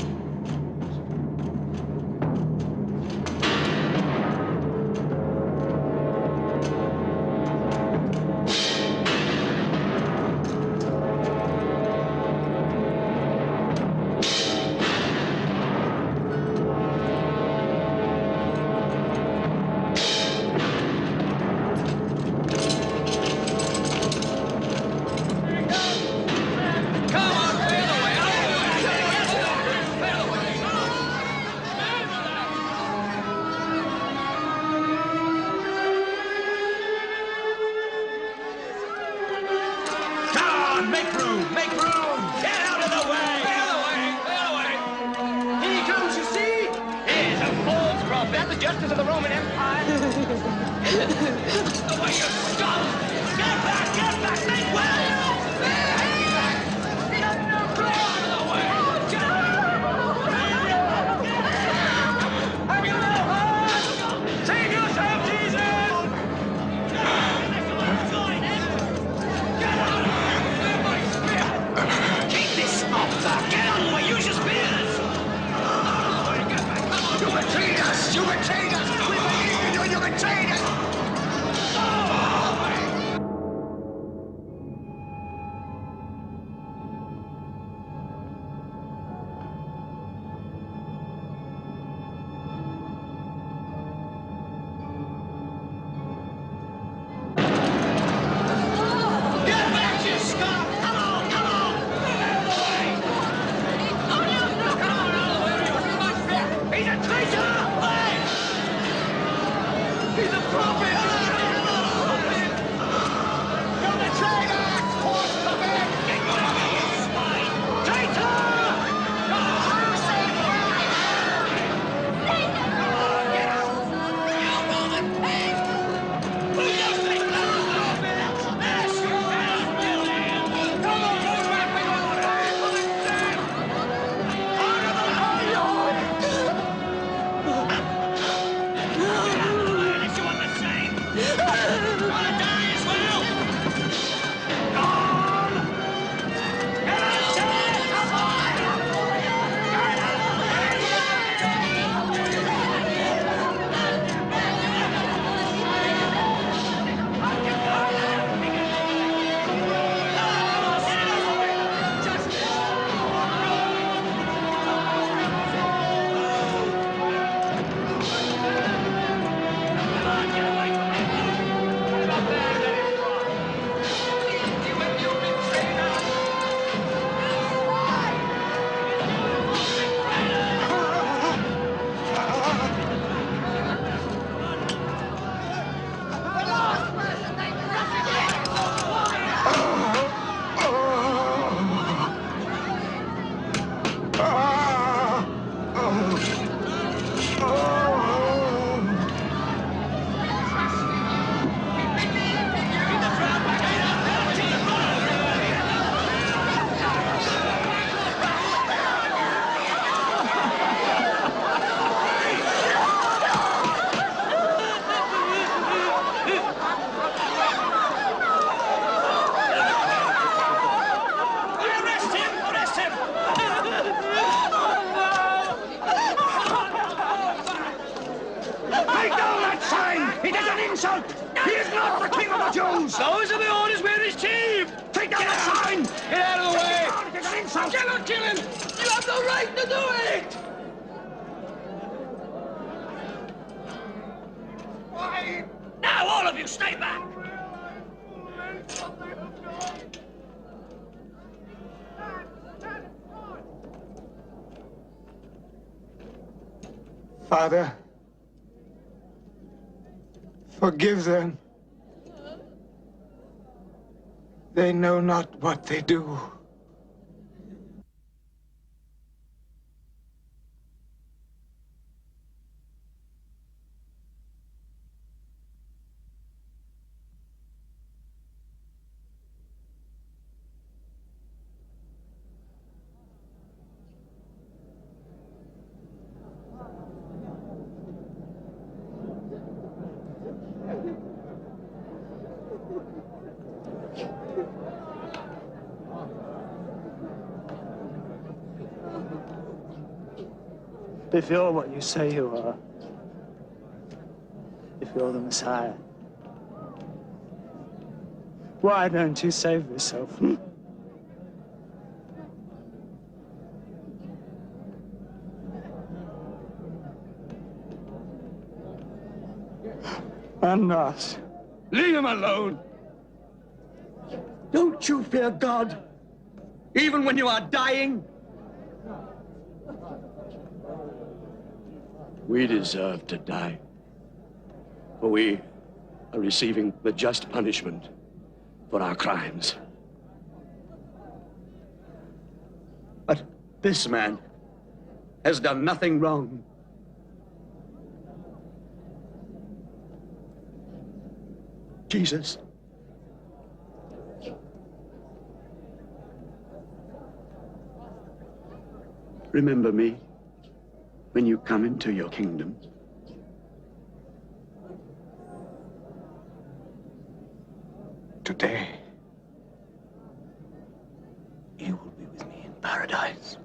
Make room! Make room! Get out of justice of the Roman Empire. The way you stop! Get back, make way! Save yourself, Jesus! Keep this off! Get on the way, use your spears! You betrayed us! You betrayed us! We believe in you! You betrayed us! Get back, you scum! Come on, come on! He's a traitor! He's a prophet! You're the traitor! Force the man! Traitor! Get out! You Roman pig! Who does this? Come on, go back with If you want the same, wanna die as well? Gone! Get out there! Come Those are the orders, we're his team! Take down that sign! Get out of the way! It's an insult! Cannot kill him! You have no right to do it! Why? Now, all of you, stay back! Father, forgive them. They know not what they do. If you're what you say you are, if you're the Messiah, why don't you save yourself? And us. Leave him alone! Don't you fear God, even when you are dying? We deserve to die, for we are receiving the just punishment for our crimes. But this man has done nothing wrong. Jesus. Remember me when you come into your kingdom. Today, you will be with me in paradise.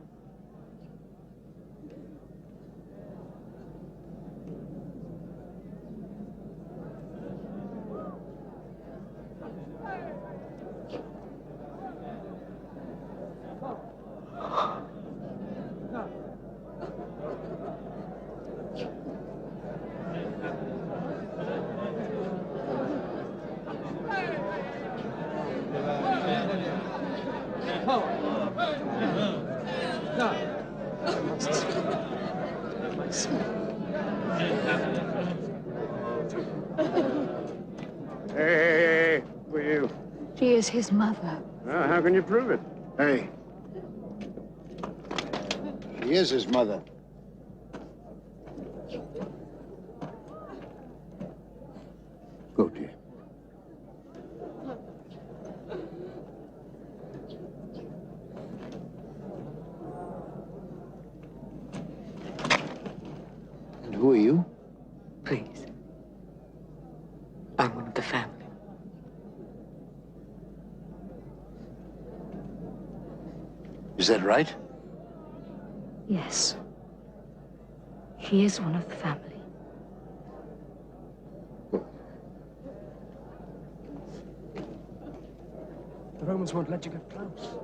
Hey, who are you? She is his mother. Well, how can you prove it? Hey. She is his mother. Go, dear. And who are you? Please. I'm one of the family. Is that right? Yes. She is one of the family. The Romans won't let you get close.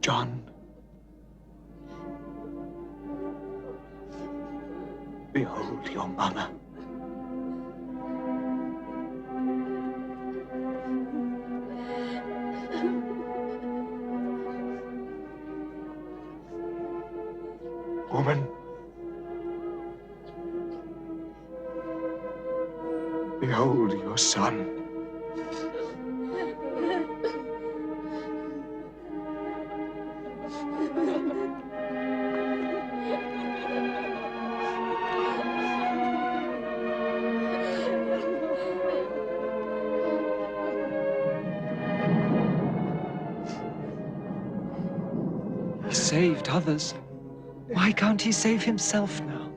John. Behold your mother. Woman. Behold your son. He saved others. Why can't he save himself now?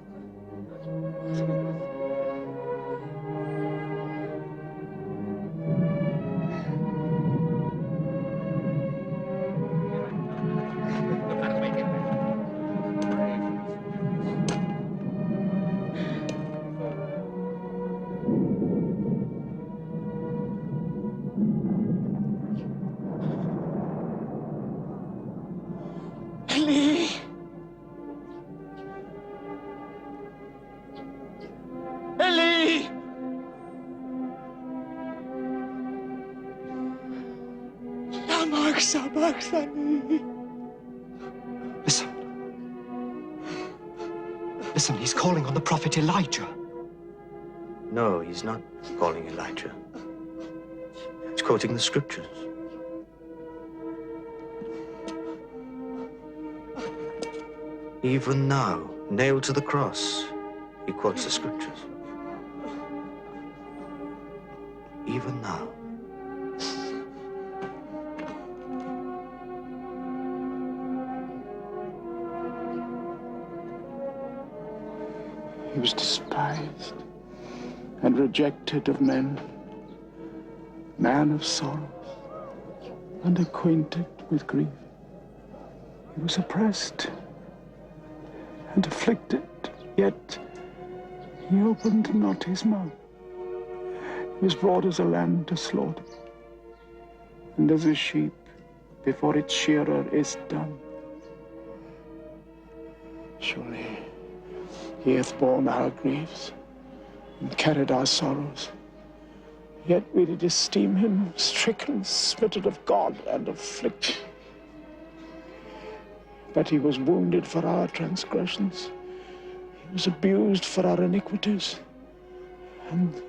Ellie! Ellie! Lama sabachthani. Listen. Listen, he's calling on the prophet Elijah. No, he's not calling Elijah. He's quoting the scriptures. Even now, nailed to the cross, he quotes the scriptures. Even now. He was despised and rejected of men, man of sorrows, and acquainted with grief. He was oppressed and afflicted, yet he opened not his mouth. He was brought as a lamb to slaughter, and as a sheep before its shearer is dumb. Surely he hath borne our griefs and carried our sorrows. Yet we did esteem him stricken, smitten of God, and afflicted. But he was wounded for our transgressions. He was abused for our iniquities. And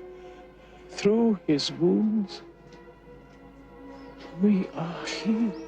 through his wounds, we are healed.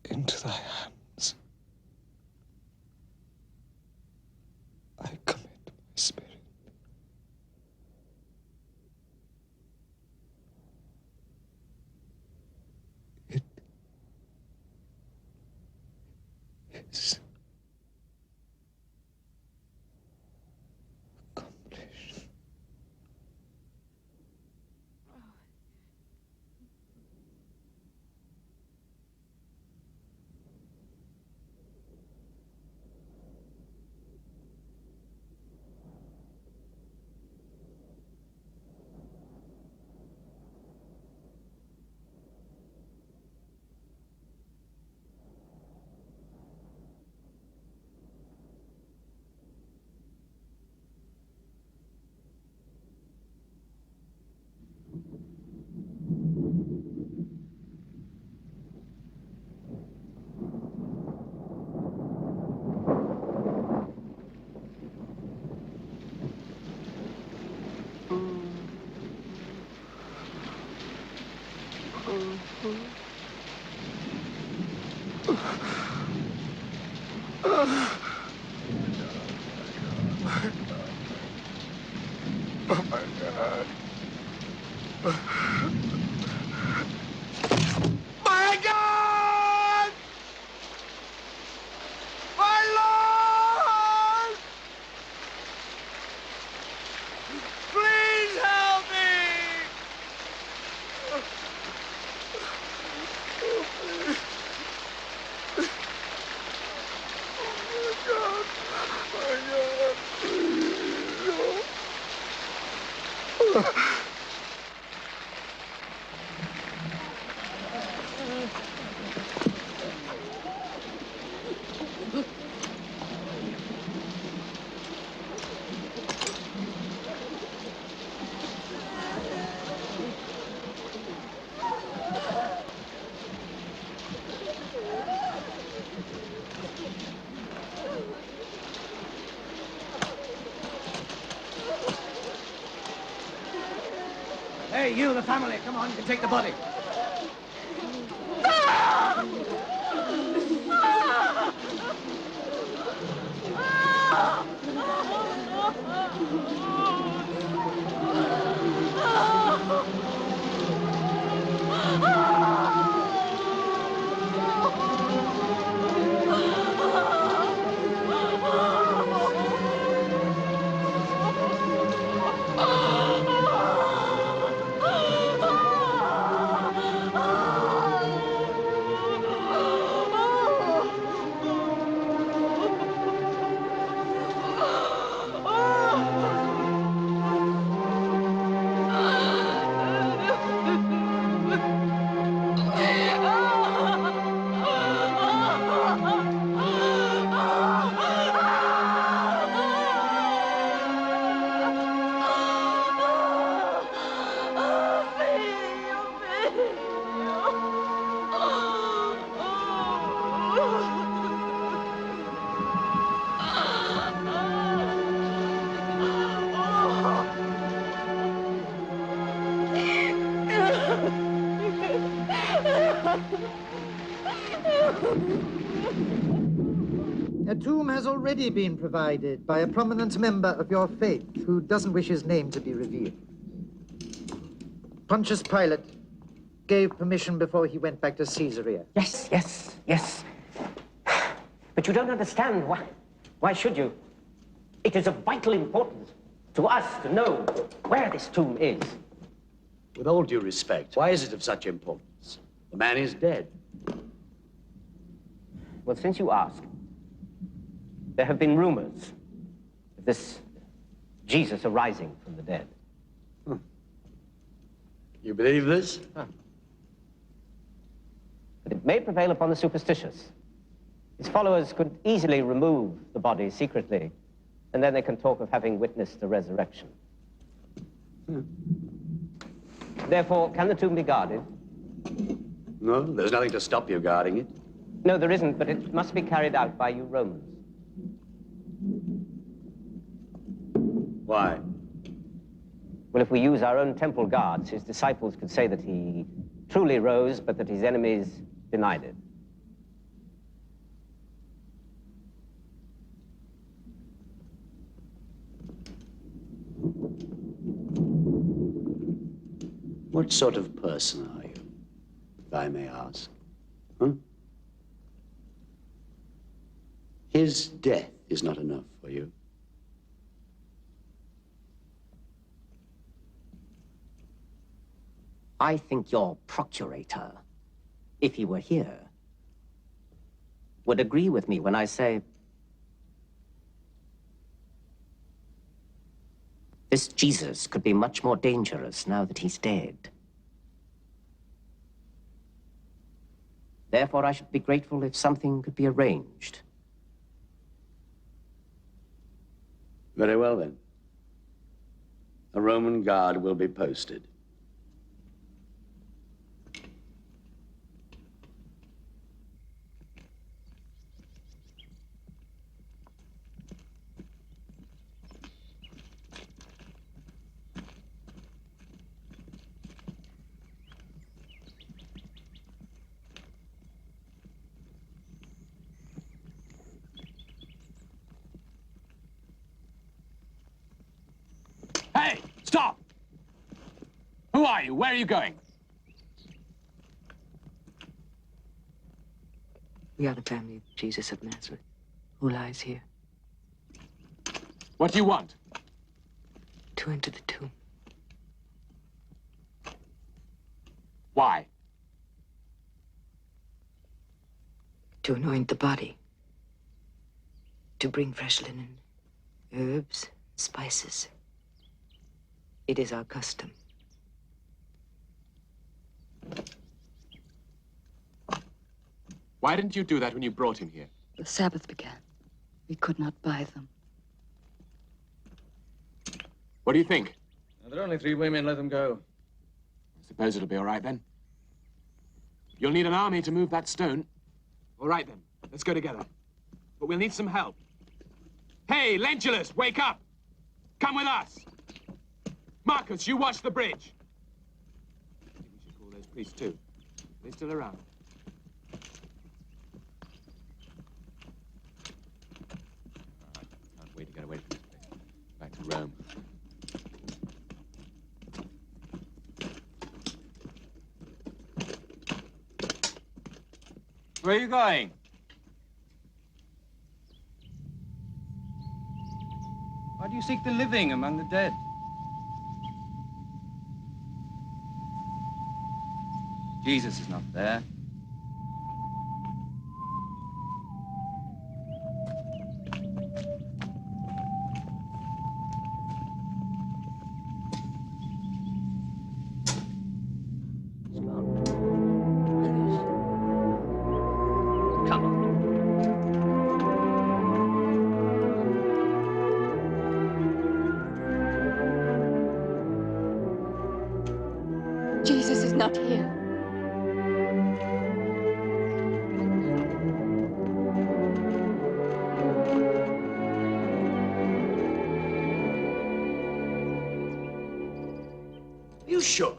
Into thy hands I commit my spirit. It is accomplished. Oh my God. My God! My Lord! Please help me! Oh, my God. Please, no. Hey, you, the family, come on, you can take the body. A tomb has already been provided by a prominent member of your faith who doesn't wish his name to be revealed. Pontius Pilate gave permission before he went back to Caesarea. Yes, yes, yes. But you don't understand. Why should you? It is of vital importance to us to know where this tomb is. With all due respect, why is it of such importance? The man is dead. Well, since you ask, there have been rumors of this Jesus arising from the dead. You believe this? But it may prevail upon the superstitious. His followers could easily remove the body secretly, and then they can talk of having witnessed the resurrection. Therefore, can the tomb be guarded? No, there's nothing to stop you guarding it. No, there isn't, but it must be carried out by you Romans. Why? Well, if we use our own temple guards, his disciples could say that he truly rose, but that his enemies denied it. What sort of person are you, if I may ask? Huh? His death is not enough for you. I think your procurator, if he were here, would agree with me when I say this Jesus could be much more dangerous now that he's dead. Therefore, I should be grateful if something could be arranged. Very well, then. A Roman guard will be posted. Hey, stop! Who are you? Where are you going? We are the family of Jesus of Nazareth, who lies here. What do you want? To enter the tomb. Why? To anoint the body. To bring fresh linen, herbs, spices. It is our custom. Why didn't you do that when you brought him here? The Sabbath began. We could not buy them. What do you think? There are only 3 women. Let them go. I suppose it'll be all right then. You'll need an army to move that stone. All right then, let's go together. But we'll need some help. Hey, Lentulus, wake up! Come with us! Marcus, you watch the bridge. I think we should call those priests too. Are they still around? Can't wait to get away from this place. Back to Rome. Where are you going? Why do you seek the living among the dead? Jesus is not there. Jesus is not here. Are you sure?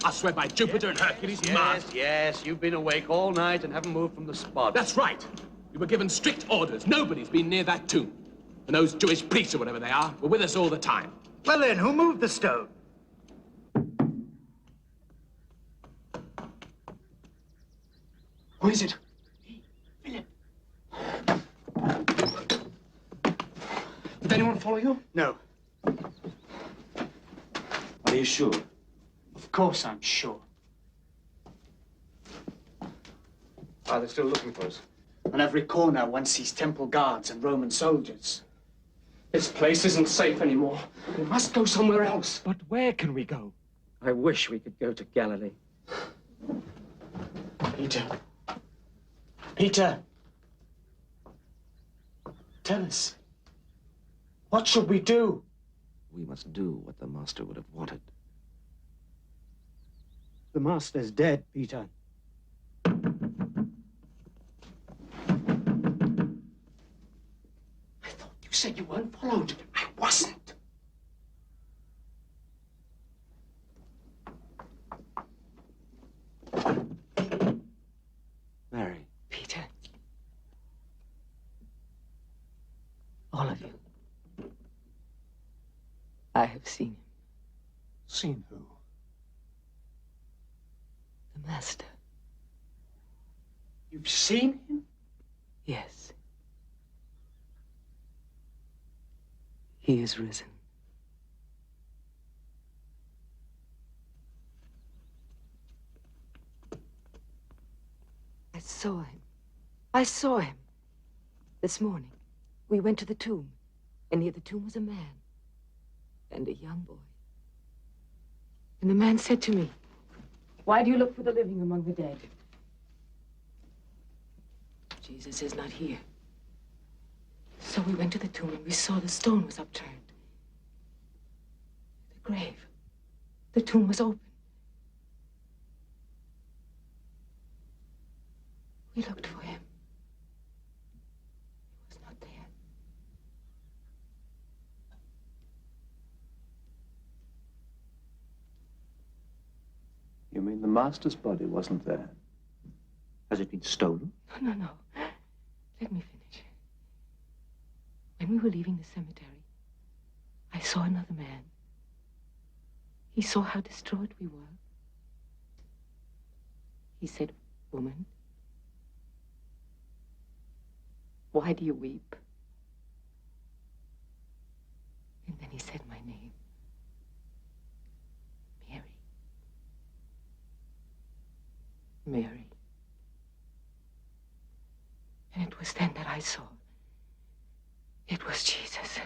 I swear by Jupiter and Hercules, Mars. Yes, you've been awake all night and haven't moved from the spot. That's right. We were given strict orders. Nobody's been near that tomb. And those Jewish priests, or whatever they are, were with us all the time. Well then, who moved the stone? Who is it? Philip. Did anyone follow you? No. Are you sure? Of course I'm sure. Are they still looking for us? On every corner, one sees temple guards and Roman soldiers. This place isn't safe anymore. We must go somewhere else. But where can we go? I wish we could go to Galilee. Peter. Peter. Tell us. What should we do? We must do what the Master would have wanted. The Master's dead, Peter. You said you weren't followed. I wasn't. Mary. Peter. All of you. I have seen him. Seen who? The Master. You've seen him? Yes. He is risen. I saw him. I saw him. This morning, we went to the tomb, and near the tomb was a man and a young boy. And the man said to me, "Why do you look for the living among the dead? Jesus is not here." So we went to the tomb and we saw the stone was upturned. The grave. The tomb was open. We looked for him. He was not there. You mean the Master's body wasn't there? Has it been stolen? No. Let me finish. When we were leaving the cemetery, I saw another man. He saw how distraught we were. He said, "Woman, why do you weep?" And then he said my name. Mary. Mary. And it was then that I saw. It was Jesus.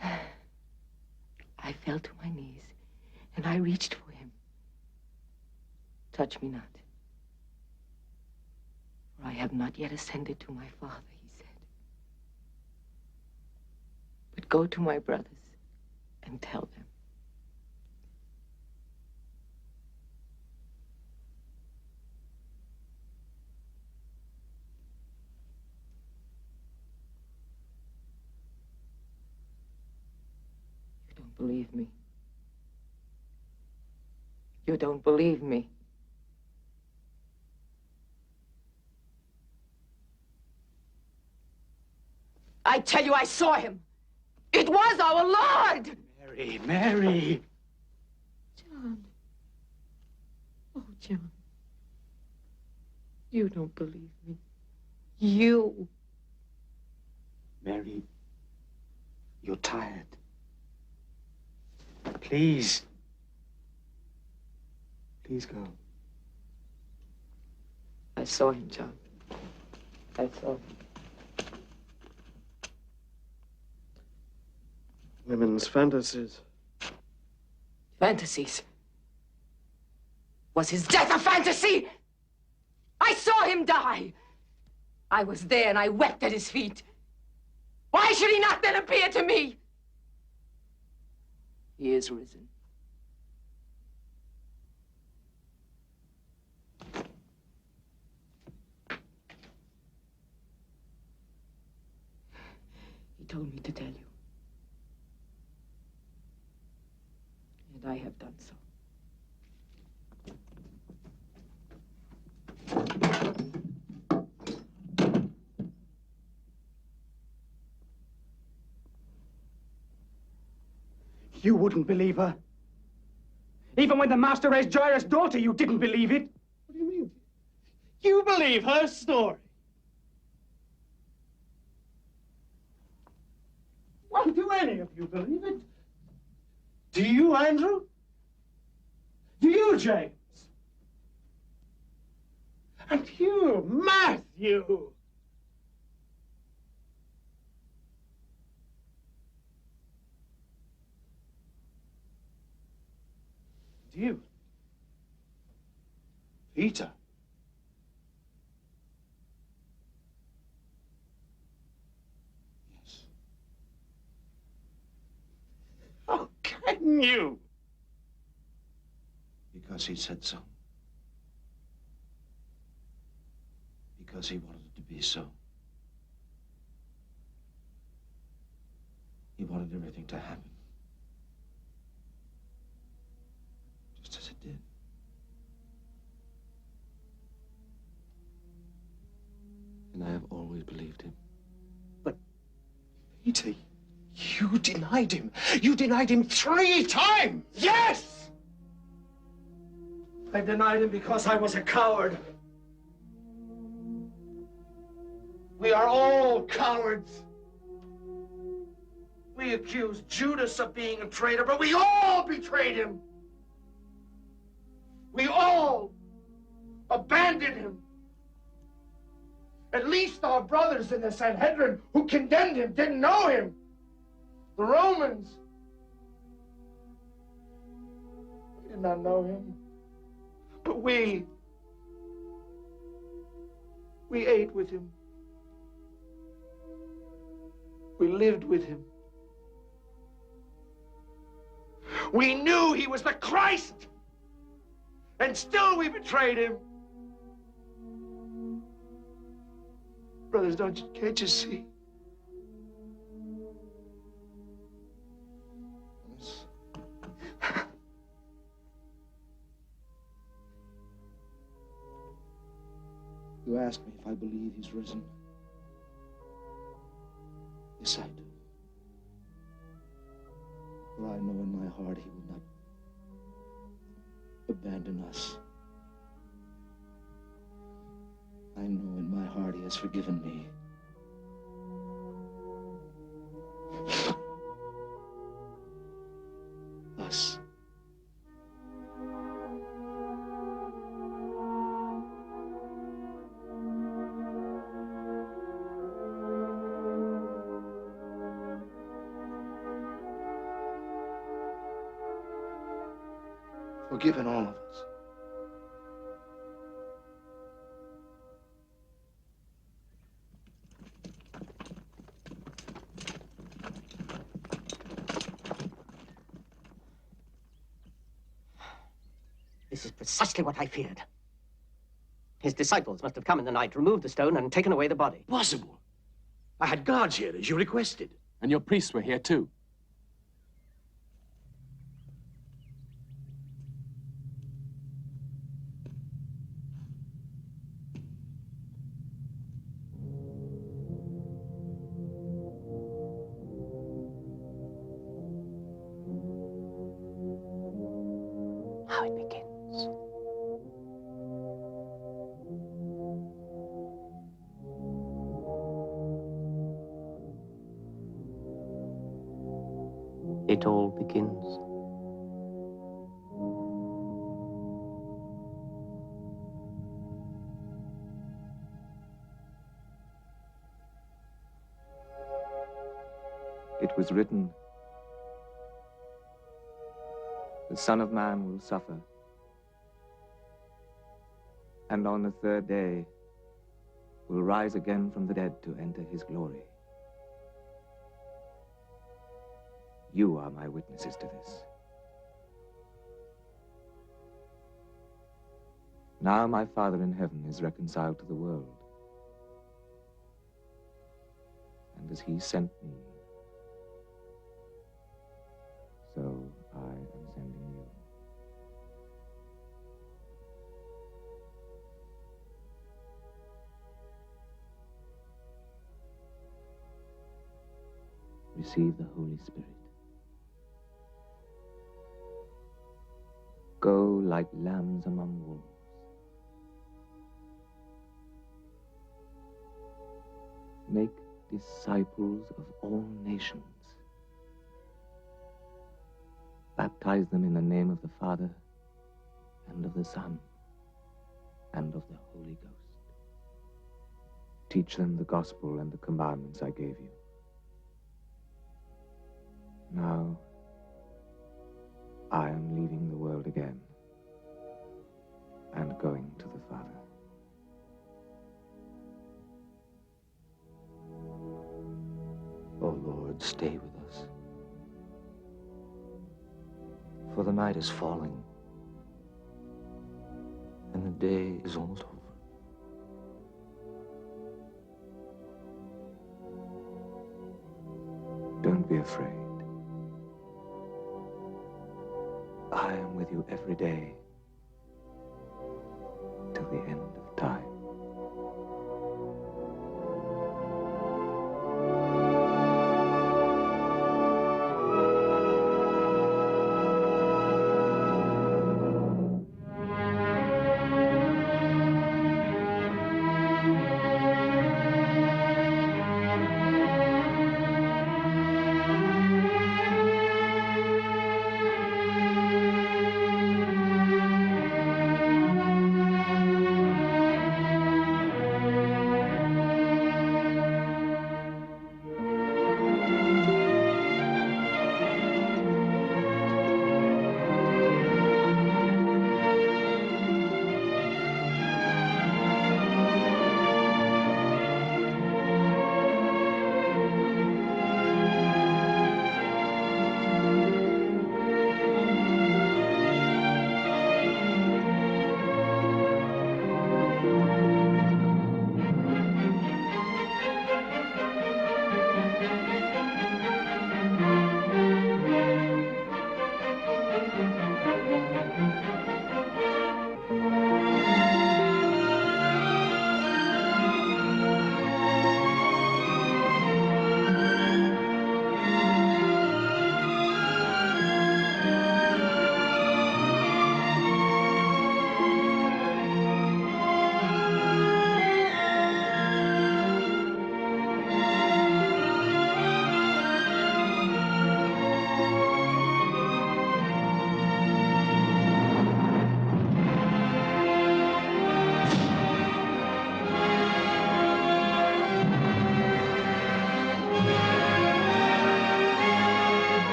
I fell to my knees, and I reached for him. "Touch me not, for I have not yet ascended to my Father," he said. "But go to my brothers and tell them." Believe me. You don't believe me. I tell you, I saw him. It was our Lord. Mary. John. Oh, John. You don't believe me. You. Mary, you're tired. Please. Please go. I saw him, John. I saw him. Women's fantasies. Fantasies? Was his death a fantasy? I saw him die. I was there and I wept at his feet. Why should he not then appear to me? He is risen. He told me to tell you. And I have done so. You wouldn't believe her. Even when the master raised Jairus' daughter, you didn't believe it. What do you mean? You believe her story? Why do any of you believe it? Do you, Andrew? Do you, James? And you, Matthew? Do you? Peter? Yes. How can you? Because he said so. Because he wanted it to be so. He wanted everything to happen. Just as it did. And I have always believed him. But, Peter, you denied him. You denied him 3 times! Yes! I denied him because I was a coward. We are all cowards. We accuse Judas of being a traitor, but we all betrayed him. We all abandoned him. At least our brothers in the Sanhedrin who condemned him didn't know him. The Romans, we did not know him. But we ate with him. We lived with him. We knew he was the Christ, and still we betrayed him. Brothers, can't you see? You ask me if I believe he's risen. Yes, I do. For I know in my heart he will not abandon us. I know in my heart he has forgiven me. Us. Forgiven all of us. This is precisely what I feared. His disciples must have come in the night, removed the stone, and taken away the body. Possible. I had guards here, as you requested. And your priests were here too. How it begins. It all begins. It was written, the Son of Man will suffer, and on the 3rd day will rise again from the dead to enter his glory. You are my witnesses to this. Now my Father in heaven is reconciled to the world, and as he sent me, so I am sending you. Receive the Holy Spirit. Go like lambs among wolves. Make disciples of all nations. Baptize them in the name of the Father, and of the Son, and of the Holy Ghost. Teach them the gospel and the commandments I gave you. Now, I am leaving the world again and going to the Father. O Lord, stay with us. For the night is falling, and the day is almost over. Don't be afraid. I am with you every day till the end.